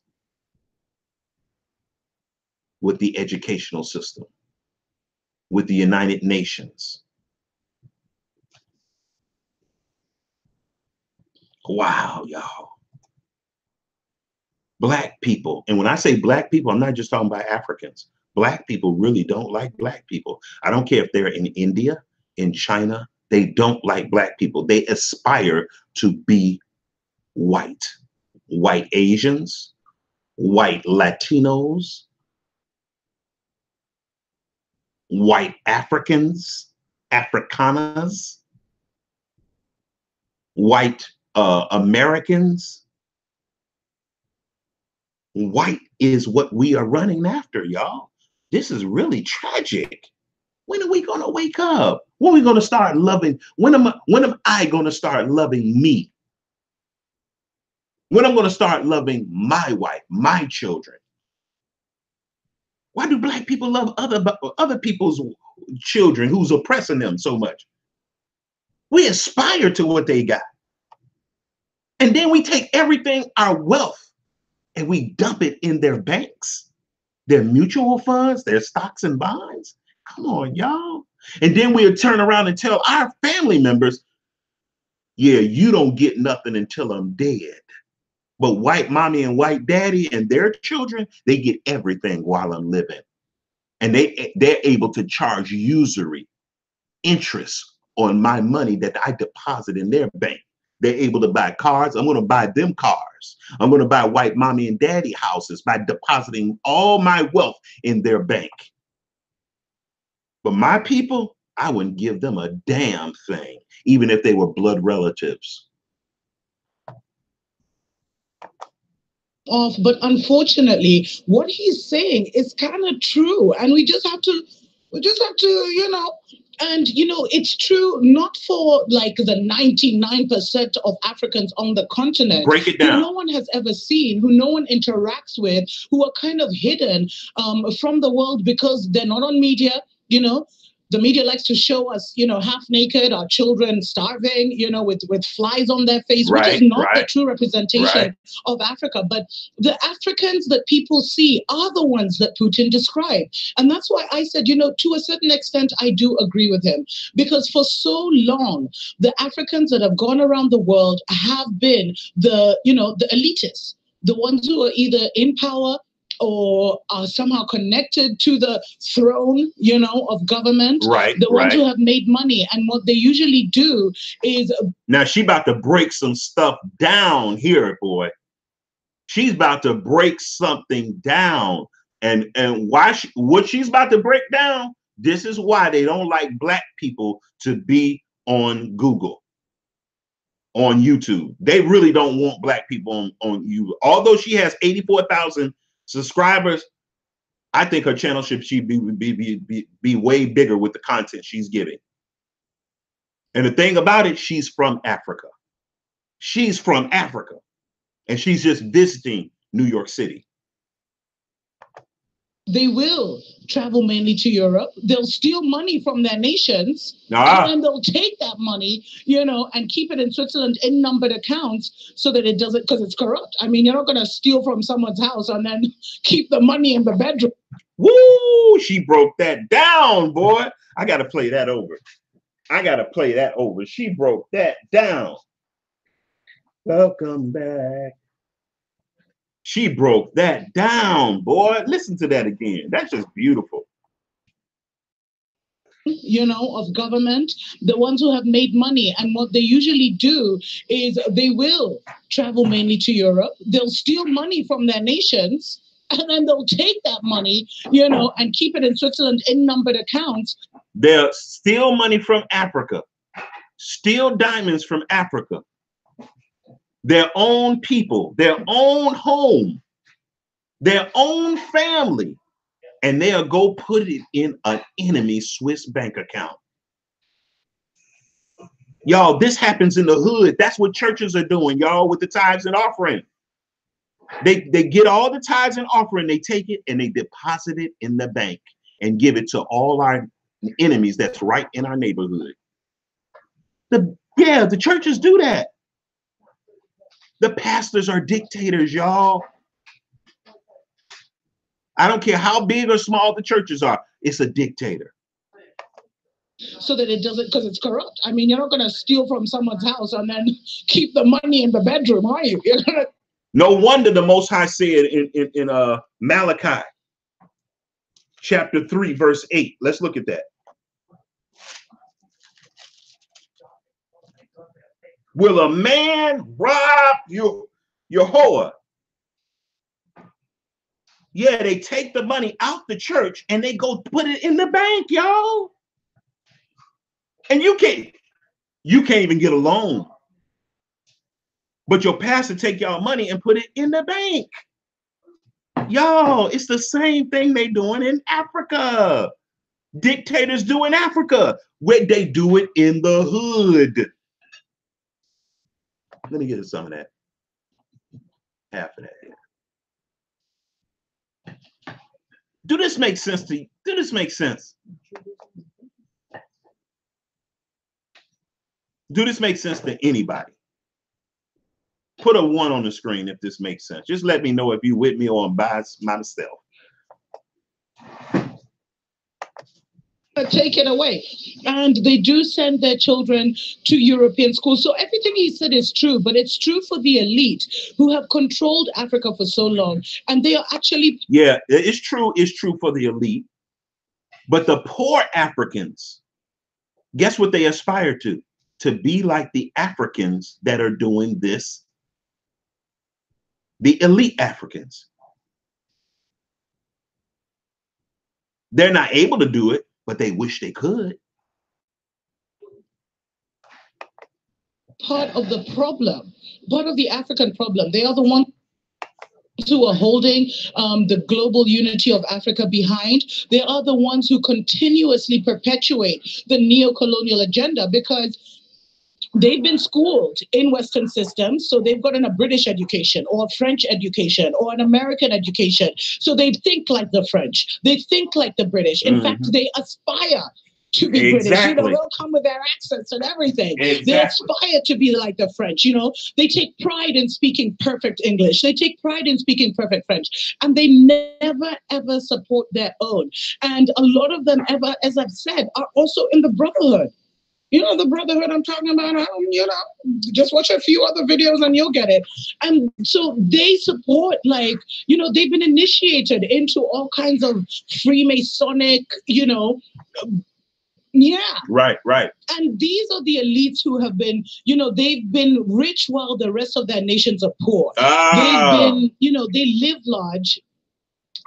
S2: with the educational system, with the United Nations. Wow, y'all. Black people, and when I say black people, I'm not just talking about Africans. Black people really don't like black people. I don't care if they're in India, in China, they don't like black people. They aspire to be white. White Asians, white Latinos, white Africans, Africanas, white Americans. White is what we are running after, y'all. This is really tragic. When are we going to wake up? When are we going to start loving? When am I going to start loving me? When I'm going to start loving my wife, my children? Why do black people love other people's children who's oppressing them so much? We aspire to what they got. And then we take everything, our wealth, and we dump it in their banks, their mutual funds, their stocks and bonds. Come on, y'all. And then we'll turn around and tell our family members, yeah, you don't get nothing until I'm dead. But white mommy and white daddy and their children, they get everything while I'm living. And they're able to charge usury interest on my money that I deposit in their bank. They're able to buy cars. I'm going to buy them cars. I'm going to buy white mommy and daddy houses by depositing all my wealth in their bank. But my people, I wouldn't give them a damn thing, even if they were blood relatives.
S1: But unfortunately, what he's saying is kind of true, and we just have to, you know, And you know, it's true not for like the 99% of Africans on the continent
S2: Break it
S1: who
S2: down.
S1: no one has ever seen, who no one interacts with, who are kind of hidden from the world because they're not on media, you know. The media likes to show us, you know, half naked, our children starving, you know, with flies on their face, which is
S2: Right,
S1: not the
S2: right,
S1: true representation
S2: right.
S1: of Africa. But the Africans that people see are the ones that Putin described. And that's why I said, you know, to a certain extent, I do agree with him. Because for so long, the Africans that have gone around the world have been the, you know, the elitists, the ones who are either in power or are somehow connected to the throne, you know, of government,
S2: Right,
S1: the ones
S2: right.
S1: who have made money. And what they usually do is...
S2: Now she about to break some stuff down here, boy. She's about to break something down. And why what she's about to break down, this is why they don't like black people to be on Google, on YouTube. They really don't want black people on YouTube. Although she has 84,000 subscribers, I think her channel should be way bigger with the content she's giving. And the thing about it, she's from Africa. She's from Africa. And she's just visiting New York City.
S1: They will travel mainly to Europe. They'll steal money from their nations,
S2: Ah.
S1: and then they'll take that money, you know, and keep it in Switzerland in numbered accounts so that it doesn't, because it's corrupt. I mean, you're not going to steal from someone's house and then keep the money in the bedroom.
S2: Woo! She broke that down, boy. I got to play that over. I got to play that over. She broke that down. Welcome back. She broke that down, boy. Listen to that again. That's just beautiful.
S1: You know, of government, the ones who have made money. And what they usually do is they will travel mainly to Europe. They'll steal money from their nations, and then they'll take that money, you know, and keep it in Switzerland in numbered accounts.
S2: They'll steal money from Africa, steal diamonds from Africa, their own people, their own home, their own family, and they'll go put it in an enemy Swiss bank account. Y'all, this happens in the hood. That's what churches are doing, y'all, with the tithes and offering. They get all the tithes and offering, they take it and they deposit it in the bank and give it to all our enemies that's right in our neighborhood. The churches do that. The pastors are dictators, y'all. I don't care how big or small the churches are. It's a dictator.
S1: So that it doesn't, because it's corrupt. I mean, you're not going to steal from someone's house and then keep the money in the bedroom, are you? You're gonna...
S2: No wonder the Most High said in Malachi chapter 3, verse 8. Let's look at that. Will a man rob your whore? Yeah, they take the money out the church and they go put it in the bank, y'all. And you can't even get a loan. But your pastor take y'all money and put it in the bank. Y'all, it's the same thing they doing in Africa. Dictators do in Africa, where they do it in the hood. Let me get some of that. Half of that. Do this make sense to you? Do this make sense? Do this make sense to anybody? Put a 1 on the screen if this makes sense. Just let me know if you with me or I'm by myself.
S1: Take it away. And they do send their children to European schools. So everything he said is true, but it's true for the elite who have controlled Africa for so long. And they are actually...
S2: Yeah, it's true. It's true for the elite. But the poor Africans, guess what they aspire to? To be like the Africans that are doing this. The elite Africans. They're not able to do it, but they wish they could.
S1: Part of the problem, part of the African problem. They are the one. who are holding the global unity of Africa behind, they are the ones who continuously perpetuate the neo-colonial agenda because they've been schooled in Western systems, so they've gotten a British education or a French education or an American education. So they think like the French, they think like the British. In fact, they aspire to be British. You know, they'll come with their accents and everything. They aspire to be like the French. You know, they take pride in speaking perfect English. They take pride in speaking perfect French, and they never ever support their own. And a lot of them, ever, as I've said, are also in the brotherhood. You know, the brotherhood I'm talking about, you know, just watch a few other videos and you'll get it. And so they support, like, you know, they've been initiated into all kinds of Freemasonic, you know, yeah.
S2: Right.
S1: And these are the elites who have been, you know, they've been rich while the rest of their nations are poor. They've been, you know, they live large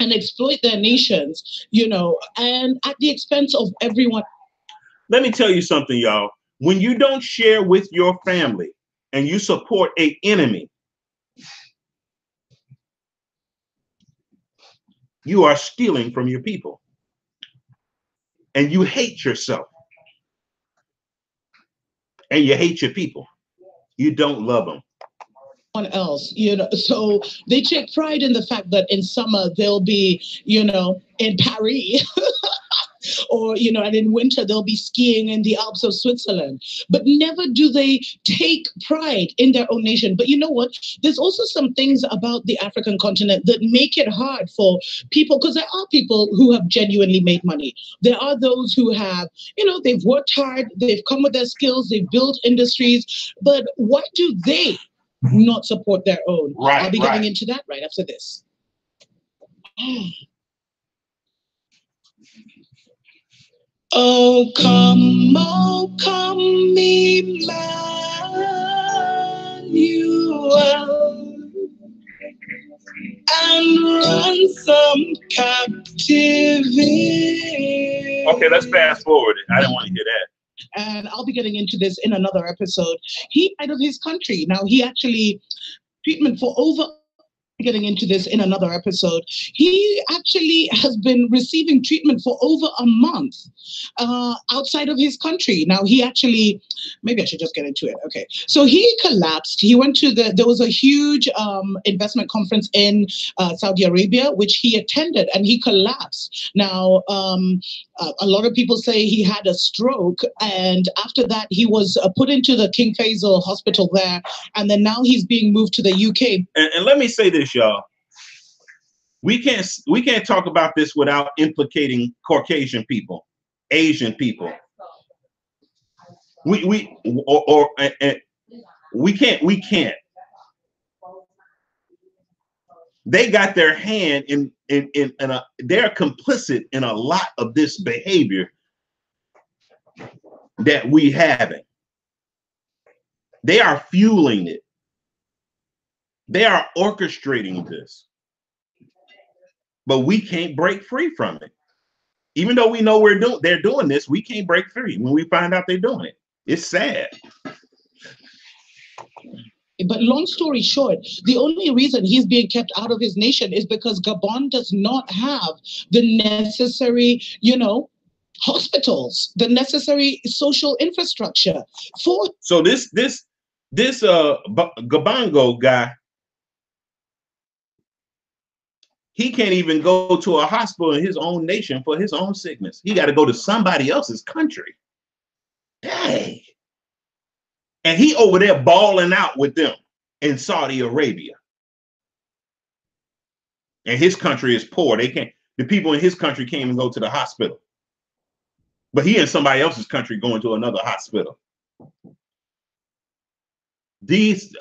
S1: and exploit their nations, you know, and at the expense of everyone.
S2: Let me tell you something, y'all. When you don't share with your family and you support an enemy, you are stealing from your people. And you hate yourself. And you hate your people. You don't love them.
S1: Else, you know, so they take pride in the fact that in summer they'll be, you know, in Paris. Or, you know, and in winter they'll be skiing in the Alps of Switzerland. But never do they take pride in their own nation. But you know what? There's also some things about the African continent that make it hard for people, because there are people who have genuinely made money. There are those who have, you know, they've worked hard, they've come with their skills, they've built industries. But why do they not support their own?
S2: Right,
S1: I'll be getting into that right after this. Oh, come, Emmanuel, and ransom captivity.
S2: Okay, let's fast forward. I didn't want to hear that.
S1: And I'll be getting into this in another episode. He out of his country. Now, he actually treatment for over getting into this in another episode. He actually has been receiving treatment for over a month outside of his country. Now, he actually, maybe I should just get into it. Okay. So he collapsed. He went to there was a huge investment conference in Saudi Arabia, which he attended, and he collapsed. Now, a lot of people say he had a stroke, and after that, he was put into the King Faisal hospital there, and then now he's being moved to the UK.
S2: And let me say this, y'all. We can't talk about this without implicating Caucasian people, Asian people. We can't. They got their hand in they're complicit in a lot of this behavior that we haven't. They are fueling it. They are orchestrating this. But we can't break free from it. Even though we know they're doing this, we can't break free when we find out they're doing it. It's sad.
S1: But long story short, the only reason he's being kept out of his nation is because Gabon does not have the necessary, you know, hospitals, the necessary social infrastructure for.
S2: So this Gabongo guy, he can't even go to a hospital in his own nation for his own sickness. He got to go to somebody else's country. Dang. And he over there balling out with them in Saudi Arabia. And his country is poor. The people in his country can't even go to the hospital. But he in somebody else's country going to another hospital. These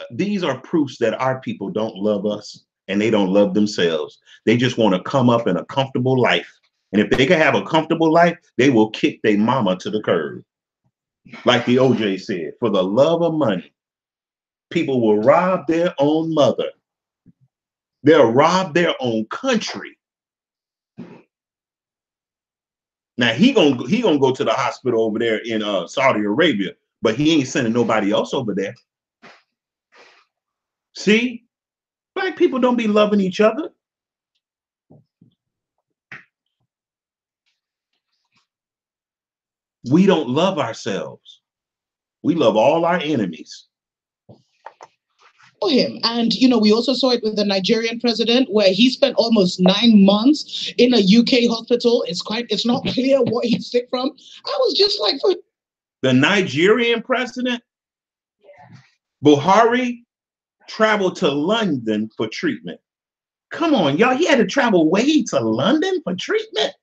S2: are proofs that our people don't love us and they don't love themselves. They just want to come up in a comfortable life. And if they can have a comfortable life, they will kick their mama to the curb. Like the OJ said, for the love of money, people will rob their own mother. They'll rob their own country. Now he gonna go to the hospital over there in Saudi Arabia, but he ain't sending nobody else over there. See, Black people don't be loving each other. We don't love ourselves. We love all our enemies.
S1: Him. And, you know, we also saw it with the Nigerian president, where he spent almost 9 months in a UK hospital. It's not clear what he's sick from. I was just like,
S2: the Nigerian president, Buhari, traveled to London for treatment. Come on, y'all. He had to travel way to London for treatment.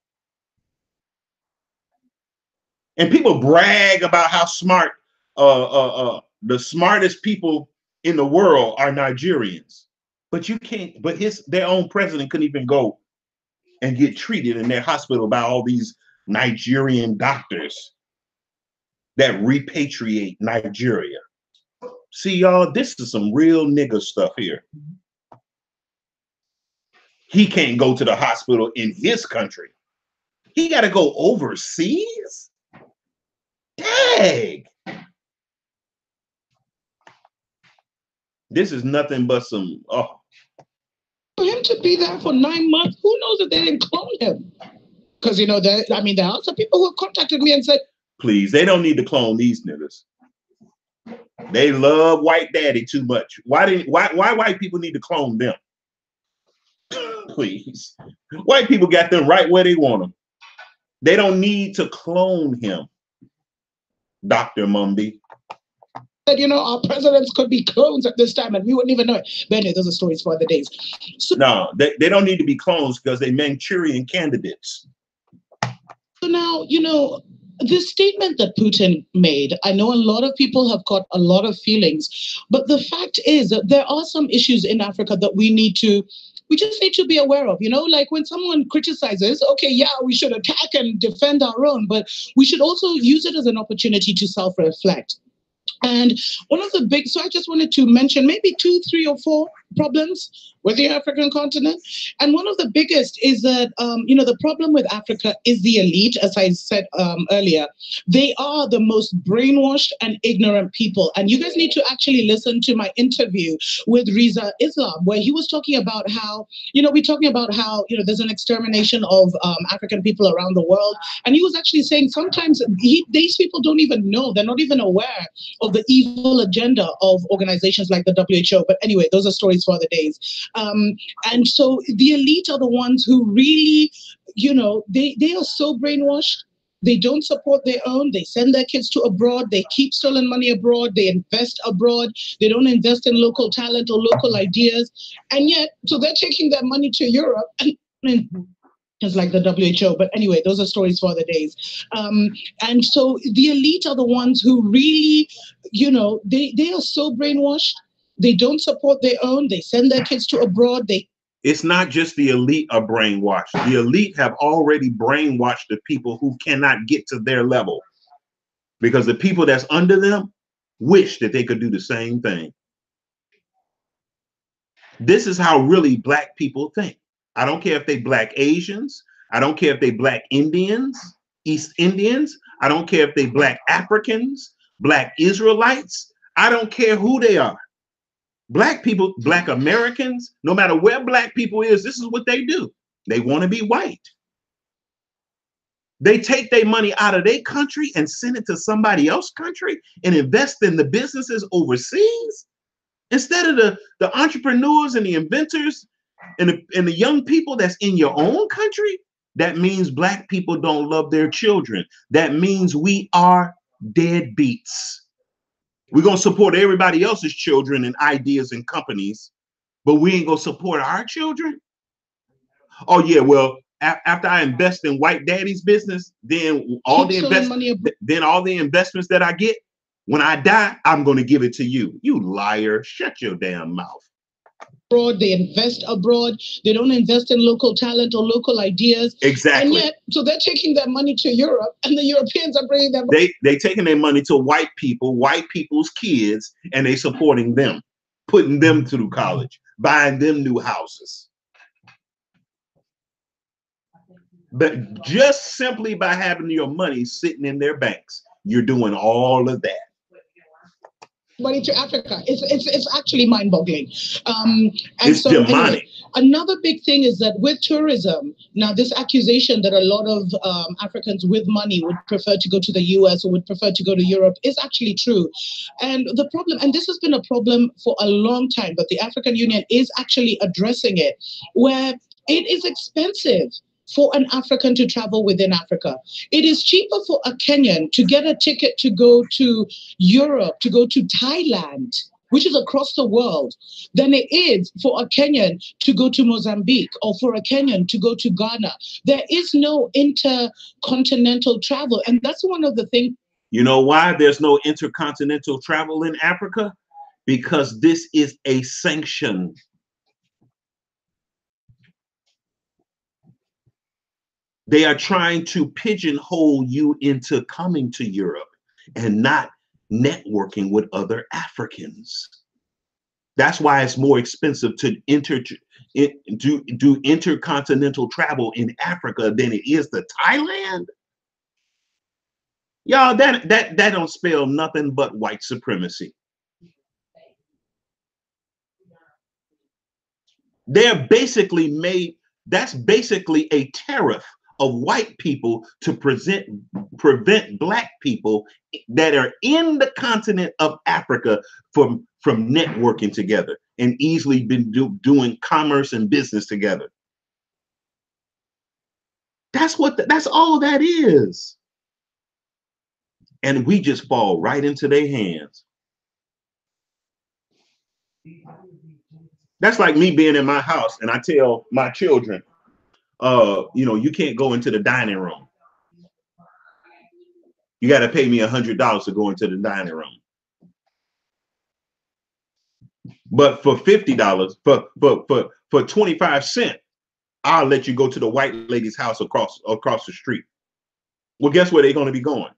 S2: And people brag about how smart the smartest people in the world are Nigerians. But you can't, but their own president couldn't even go and get treated in their hospital by all these Nigerian doctors that repatriate Nigeria. See, y'all, this is some real nigga stuff here. He can't go to the hospital in his country. He got to go overseas? Dang. This is nothing but some, oh.
S1: For him to be there for 9 months, who knows if they didn't clone him? Because, you know, there are some people who have contacted me and said,
S2: please, they don't need to clone these niggas. They love white daddy too much. Why white people need to clone them? Please. White people got them right where they want them. They don't need to clone him, Dr. Mumby.
S1: That, you know, our presidents could be clones at this time and we wouldn't even know it. But anyway, those are stories for other days. So,
S2: no, they don't need to be clones because they're Manchurian candidates.
S1: So now, you know, the statement that Putin made, I know a lot of people have caught a lot of feelings, but the fact is that there are some issues in Africa that we just need to be aware of. You know, like when someone criticizes, okay, yeah, we should attack and defend our own, but we should also use it as an opportunity to self-reflect. And one of the so I just wanted to mention maybe 2, 3, or 4 problems with the African continent. And one of the biggest is that, you know, the problem with Africa is the elite, as I said earlier. They are the most brainwashed and ignorant people. And you guys need to actually listen to my interview with Riza Islam, where he was talking about how, you know, there's an extermination of African people around the world. And he was actually saying sometimes these people don't even know, they're not even aware of the evil agenda of organizations like the WHO. But anyway, those are stories for other days. And so the elite are the ones who really, you know, they are so brainwashed. They don't support their own. They send their kids to abroad. They keep stolen money abroad. They invest abroad. They don't invest in local talent or local ideas. And yet, so they're taking their money to Europe and just like the WHO. But anyway, those are stories for other days. And so the elite are the ones who really, you know, they are so brainwashed. They don't support their own. They send their kids to abroad.
S2: It's not just the elite are brainwashed. The elite have already brainwashed the people who cannot get to their level, because the people that's under them wish that they could do the same thing. This is how really Black people think. I don't care if they Black Asians. I don't care if they Black Indians, East Indians. I don't care if they Black Africans, Black Israelites. I don't care who they are. Black people, Black Americans, no matter where Black people is, this is what they do. They want to be white. They take their money out of their country and send it to somebody else's country and invest in the businesses overseas. Instead of the entrepreneurs and the inventors and the young people that's in your own country. That means Black people don't love their children. That means we are deadbeats. We're going to support everybody else's children and ideas and companies, but we ain't going to support our children. Oh yeah, well, after I invest in white daddy's business, then all the investments that I get, when I die, I'm going to give it to you. You liar. Shut your damn mouth.
S1: They invest abroad. They don't invest in local talent or local ideas.
S2: Exactly.
S1: And yet, so they're taking their money to Europe, and the Europeans are bringing their money.
S2: They taking their money to white people, white people's kids, and they supporting them, putting them through college, buying them new houses. But just simply by having your money sitting in their banks, you're doing all of that.
S1: money to Africa. It's actually mind-boggling. And
S2: It's
S1: so anyway,
S2: demonic.
S1: another big thing is that with tourism, now this accusation that a lot of Africans with money would prefer to go to the US or would prefer to go to Europe is actually true. And the problem, and this has been a problem for a long time, but the African Union is actually addressing it, where it is expensive for an African to travel within Africa. It is cheaper for a Kenyan to get a ticket to go to Europe, to go to Thailand, which is across the world, than it is for a Kenyan to go to Mozambique or for a Kenyan to go to Ghana. There is no intercontinental travel. And that's one of the things.
S2: You know why there's no intercontinental travel in Africa? Because this is a sanction. They are trying to pigeonhole you into coming to Europe and not networking with other Africans. That's why it's more expensive to do intercontinental travel in Africa than it is to Thailand. Y'all, that don't spell nothing but white supremacy. They're basically made, that's basically a tariff of white people to prevent black people that are in the continent of Africa from networking together and easily been doing commerce and business together. That's that's all that is. And we just fall right into their hands. That's like me being in my house and I tell my children, you know, you can't go into the dining room. You got to pay me $100 to go into the dining room. But for $50, for 25 cents, I'll let you go to the white lady's house across the street. Well, guess where they're going to be going?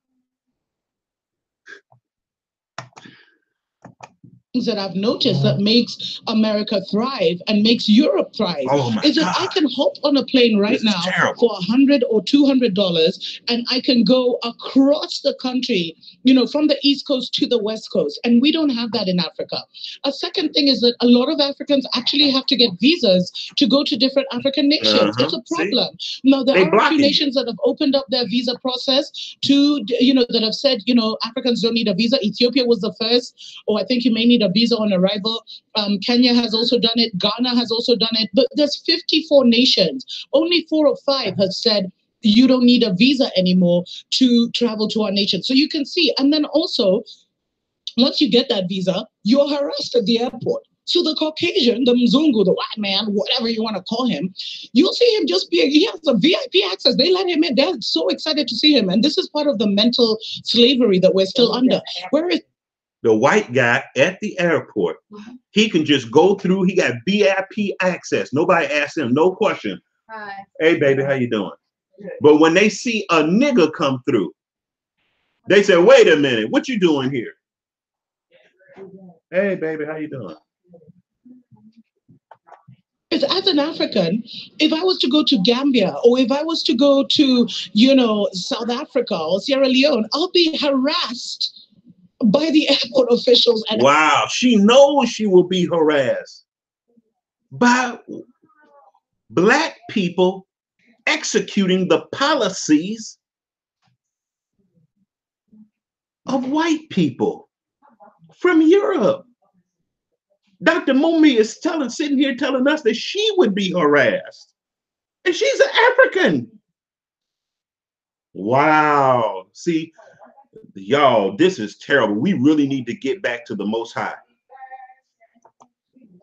S1: That I've noticed that makes America thrive and makes Europe thrive is that I can hop on a plane right now for $100 or $200 and I can go across the country, you know, from the East Coast to the West Coast. And we don't have that in Africa. A second thing is that a lot of Africans actually have to get visas to go to different African nations. It's a problem. Now, there are a few nations that have opened up their visa process to, you know, that have said, you know, Africans don't need a visa. Ethiopia was the first, or I think you may need a visa on arrival. Kenya has also done it. Ghana has also done it. But there's 54 nations. Only 4 or 5 have said you don't need a visa anymore to travel to our nation. So you can see. And then also, once you get that visa, you're harassed at the airport. So the Caucasian, the Mzungu, the white man, whatever you want to call him, you'll see him just be, he has a VIP access. They let him in. They're so excited to see him. And this is part of the mental slavery that we're still under. Whereas
S2: the white guy at the airport, he can just go through. He got VIP access. Nobody asks him no question. Hi. Hey, baby, how you doing? But when they see a nigga come through, they say, wait a minute, what you doing here? Hey, baby, how you doing?
S1: As an African, if I was to go to Gambia or if I was to go to, you know, South Africa or Sierra Leone, I'll be harassed by the airport officials. And
S2: wow, she knows she will be harassed by black people executing the policies of white people from Europe. Dr. Mummy is sitting here telling us that she would be harassed. And she's an African. Wow. See, y'all, this is terrible. We really need to get back to the Most High.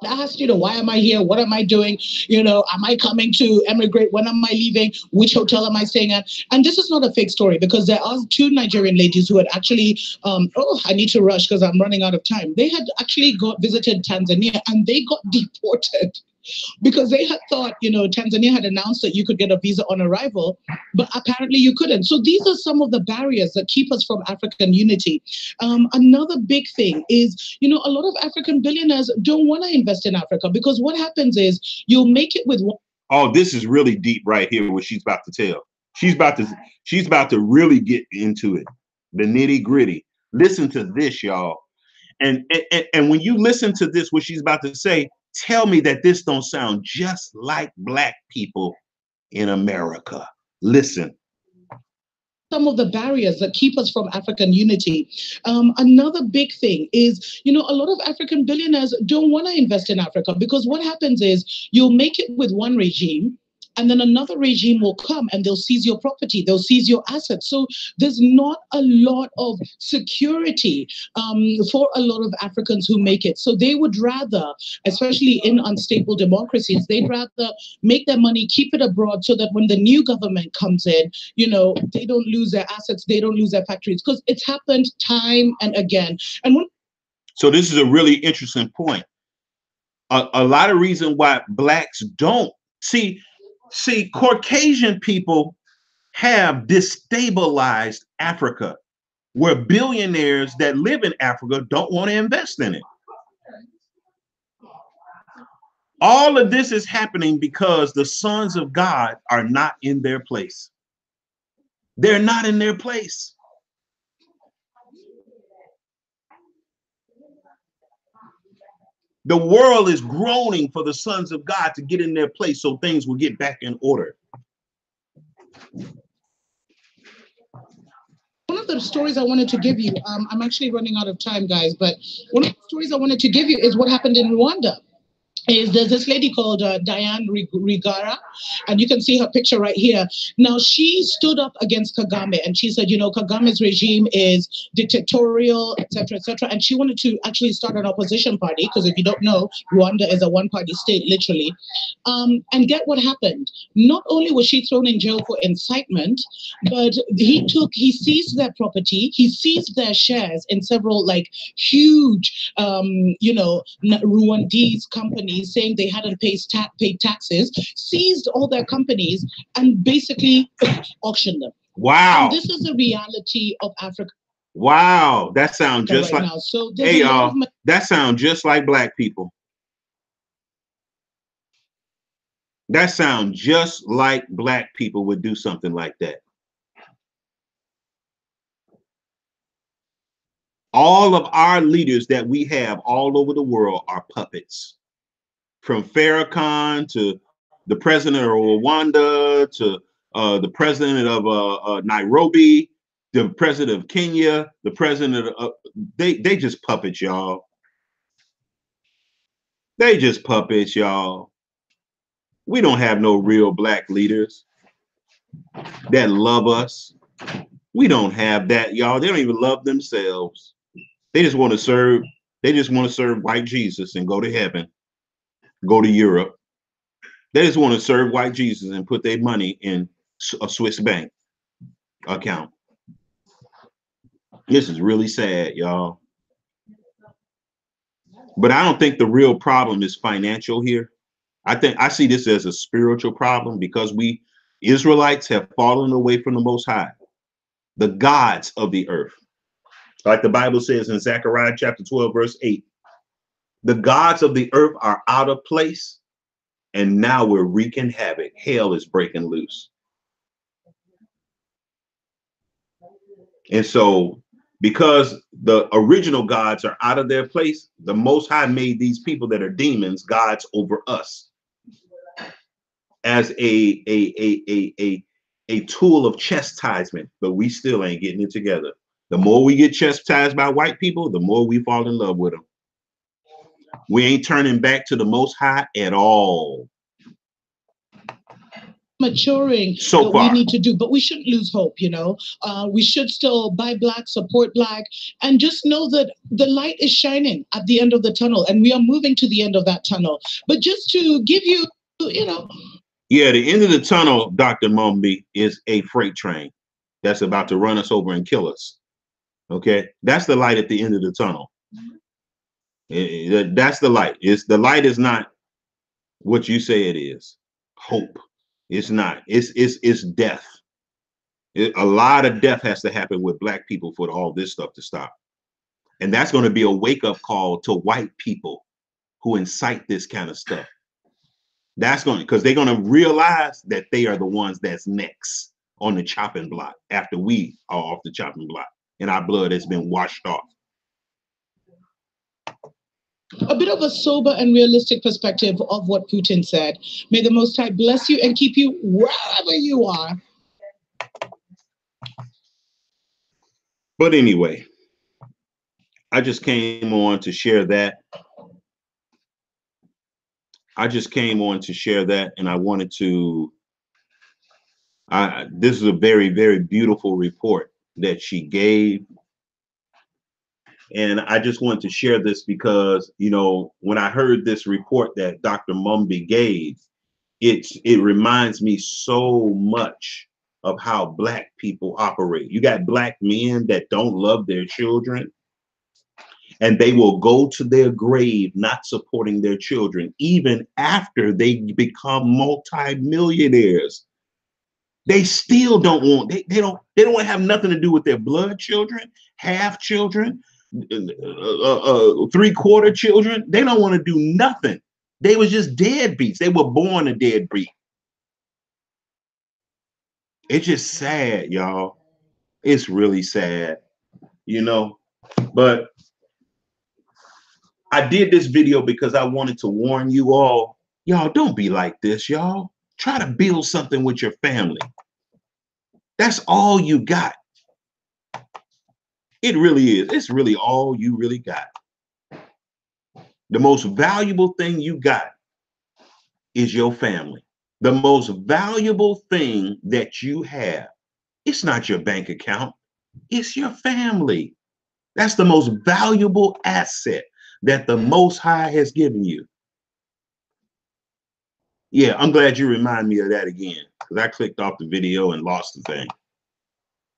S1: I asked, you know, why am I here? What am I doing? You know, am I coming to emigrate? When am I leaving? Which hotel am I staying at? And this is not a fake story because there are 2 Nigerian ladies who had actually, I need to rush because I'm running out of time. They had actually visited Tanzania and they got deported because they had thought, you know, Tanzania had announced that you could get a visa on arrival, but apparently you couldn't. So these are some of the barriers that keep us from African unity. Another big thing is, you know, a lot of African billionaires don't want to invest in Africa because what happens is you'll make it with.
S2: Oh, this is really deep right here, what she's about to tell. She's about to really get into it, the nitty gritty. Listen to this, y'all. And when you listen to this, what she's about to say, tell me that this don't sound just like black people in America. Listen.
S1: Some of the barriers that keep us from African unity. Another big thing is, a lot of African billionaires don't want to invest in Africa, because what happens is you'll make it with one regime, and then another regime will come and they'll seize your property, they'll seize your assets. So there's not a lot of security for a lot of Africans who make it. So they would rather, especially in unstable democracies, they'd rather make their money, keep it abroad, so that when the new government comes in, they don't lose their assets, they don't lose their factories, because it's happened time and again.
S2: So this is a really interesting point. A lot of reason why blacks don't see Caucasian people have destabilized Africa, where billionaires that live in Africa don't want to invest in it. All of this is happening because the sons of God are not in their place. They're not in their place. The world is groaning for the sons of God to get in their place so things will get back in order.
S1: One of the stories I wanted to give you, I'm actually running out of time, guys, but one of the stories I wanted to give you is what happened in Rwanda. There's this lady called Diane Rigara, and you can see her picture right here. Now, she stood up against Kagame, and she said, Kagame's regime is dictatorial, etc., etc., and she wanted to actually start an opposition party, because if you don't know, Rwanda is a one-party state, literally. And get what happened. Not only was she thrown in jail for incitement, but he seized their property, he seized their shares in several, huge, Rwandese companies, saying they hadn't paid taxes, seized all their companies, and basically auctioned them.
S2: Wow.
S1: And this is the reality of Africa.
S2: Wow, that sounds just like,
S1: So
S2: hey y'all, that sounds just like black people. That sounds just like black people would do something like that. All of our leaders that we have all over the world are puppets. From Farrakhan to the president of Rwanda to the president of Nairobi, the president of Kenya, the president of they just puppets, y'all. They just puppets, y'all. We don't have no real black leaders that love us. We don't have that, y'all. They don't even love themselves. They just want to serve. They just want to serve white Jesus and go to heaven, go to Europe. They just want to serve white Jesus and put their money in a Swiss bank account. This is really sad, y'all. But I don't think the real problem is financial here. I see this as a spiritual problem, because we Israelites have fallen away from the Most High, the gods of the earth. Like the Bible says in Zechariah chapter 12, verse 8, the gods of the earth are out of place, and now we're wreaking havoc. Hell is breaking loose. And so, because the original gods are out of their place, the Most High made these people that are demons gods over us, as a tool of chastisement. But we still ain't getting it together. The more we get chastised by white people, the more we fall in love with them. We ain't turning back to the Most High at all.
S1: Maturing
S2: so
S1: that
S2: far.
S1: We need to do, but we shouldn't lose hope. We should still buy black, support black, and just know that the light is shining at the end of the tunnel, and we are moving to the end of that tunnel. But just to give you,
S2: yeah, the end of the tunnel, Dr. Mumby, is a freight train that's about to run us over and kill us. Okay, that's the light at the end of the tunnel. That's the light. The light is not what you say it is. Hope. It's not. It's death. A lot of death has to happen with black people for all this stuff to stop. And that's going to be a wake-up call to white people who incite this kind of stuff. That's going to, because they're going to realize that they are the ones that's next on the chopping block after we are off the chopping block and our blood has been washed off.
S1: A bit of a sober and realistic perspective of what Putin said. May the Most High bless you and keep you wherever you are.
S2: But anyway, I just came on to share that. And I wanted to, this is a very, very beautiful report that she gave. And I just wanted to share this because, you know, when I heard this report that Dr. Mumby gave, it reminds me so much of how Black people operate. You got Black men that don't love their children, and they will go to their grave not supporting their children, even after they become multimillionaires. They still don't want, they don't have nothing to do with their blood children, half children, 3/4 children. They don't want to do nothing. They was just deadbeats. They were born a deadbeat. It's just sad, y'all. It's really sad, you know. But I did this video because I wanted to warn you all. Y'all don't be like this, y'all. Try to build something with your family. That's all you got. It really is. It's really all you really got. The most valuable thing you got is your family. The most valuable thing that you have, it's not your bank account, it's your family. That's the most valuable asset that the Most High has given you. Yeah, I'm glad you remind me of that again, because I clicked off the video and lost the thing.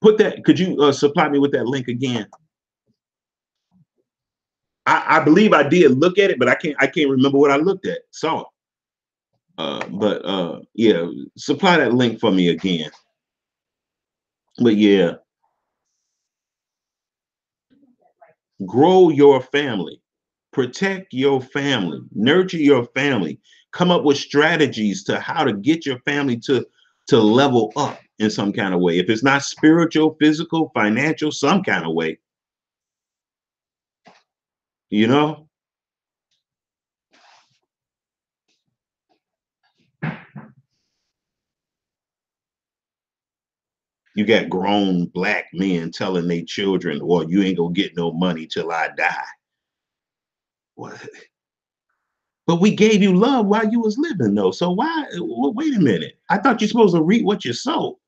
S2: Put that, could you supply me with that link again? I believe I did look at it, but I can't remember what I looked at. Saw it. Yeah, supply that link for me again. But yeah, grow your family, protect your family, nurture your family, come up with strategies to how to get your family to level up in some kind of way. If it's not spiritual, physical, financial, some kind of way, you know. You got grown Black men telling their children, well, you ain't gonna get no money till I die. What? But we gave you love while you was living, though. So why? Well, wait a minute. I thought you're supposed to reap what you sow.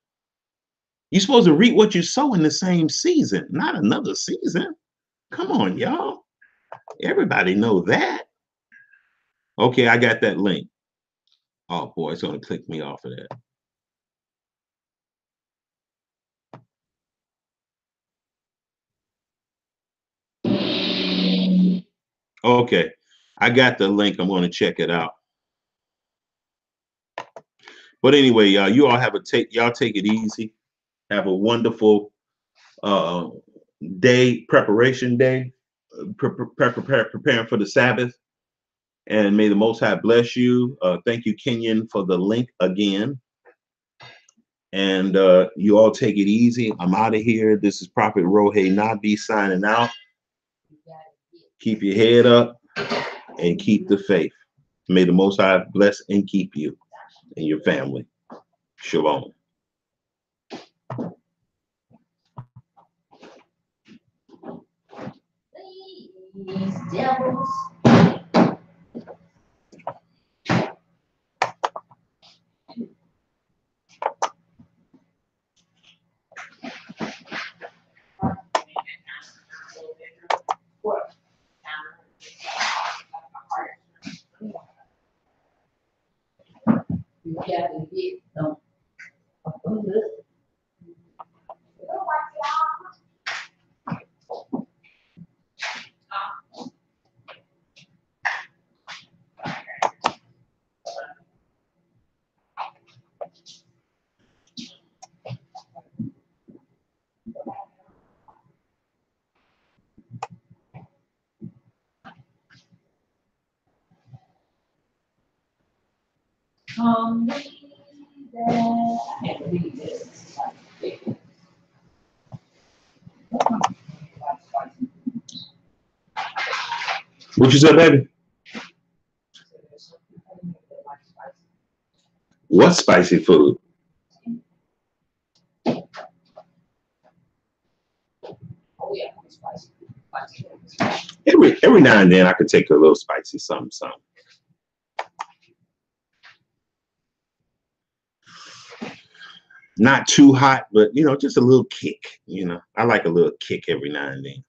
S2: You're supposed to reap what you sow in the same season, not another season. Come on, y'all. Everybody know that. Okay, I got that link. Oh boy, it's gonna click me off of that. Okay, I got the link. I'm gonna check it out. But anyway, y'all, you all have y'all take it easy. Have a wonderful day, preparation day, preparing for the Sabbath. And may the Most High bless you. Thank you, Kenyon, for the link again. And you all take it easy. I'm out of here. This is Prophet Rohei Nabi signing out. Keep your head up and keep the faith. May the Most High bless and keep you and your family. Shalom. These devils. You gotta get them. I can't believe this. What you said, baby? What spicy food? Every now and then I could take a little spicy something. Not too hot, but you know, just a little kick. You know, I like a little kick every now and then.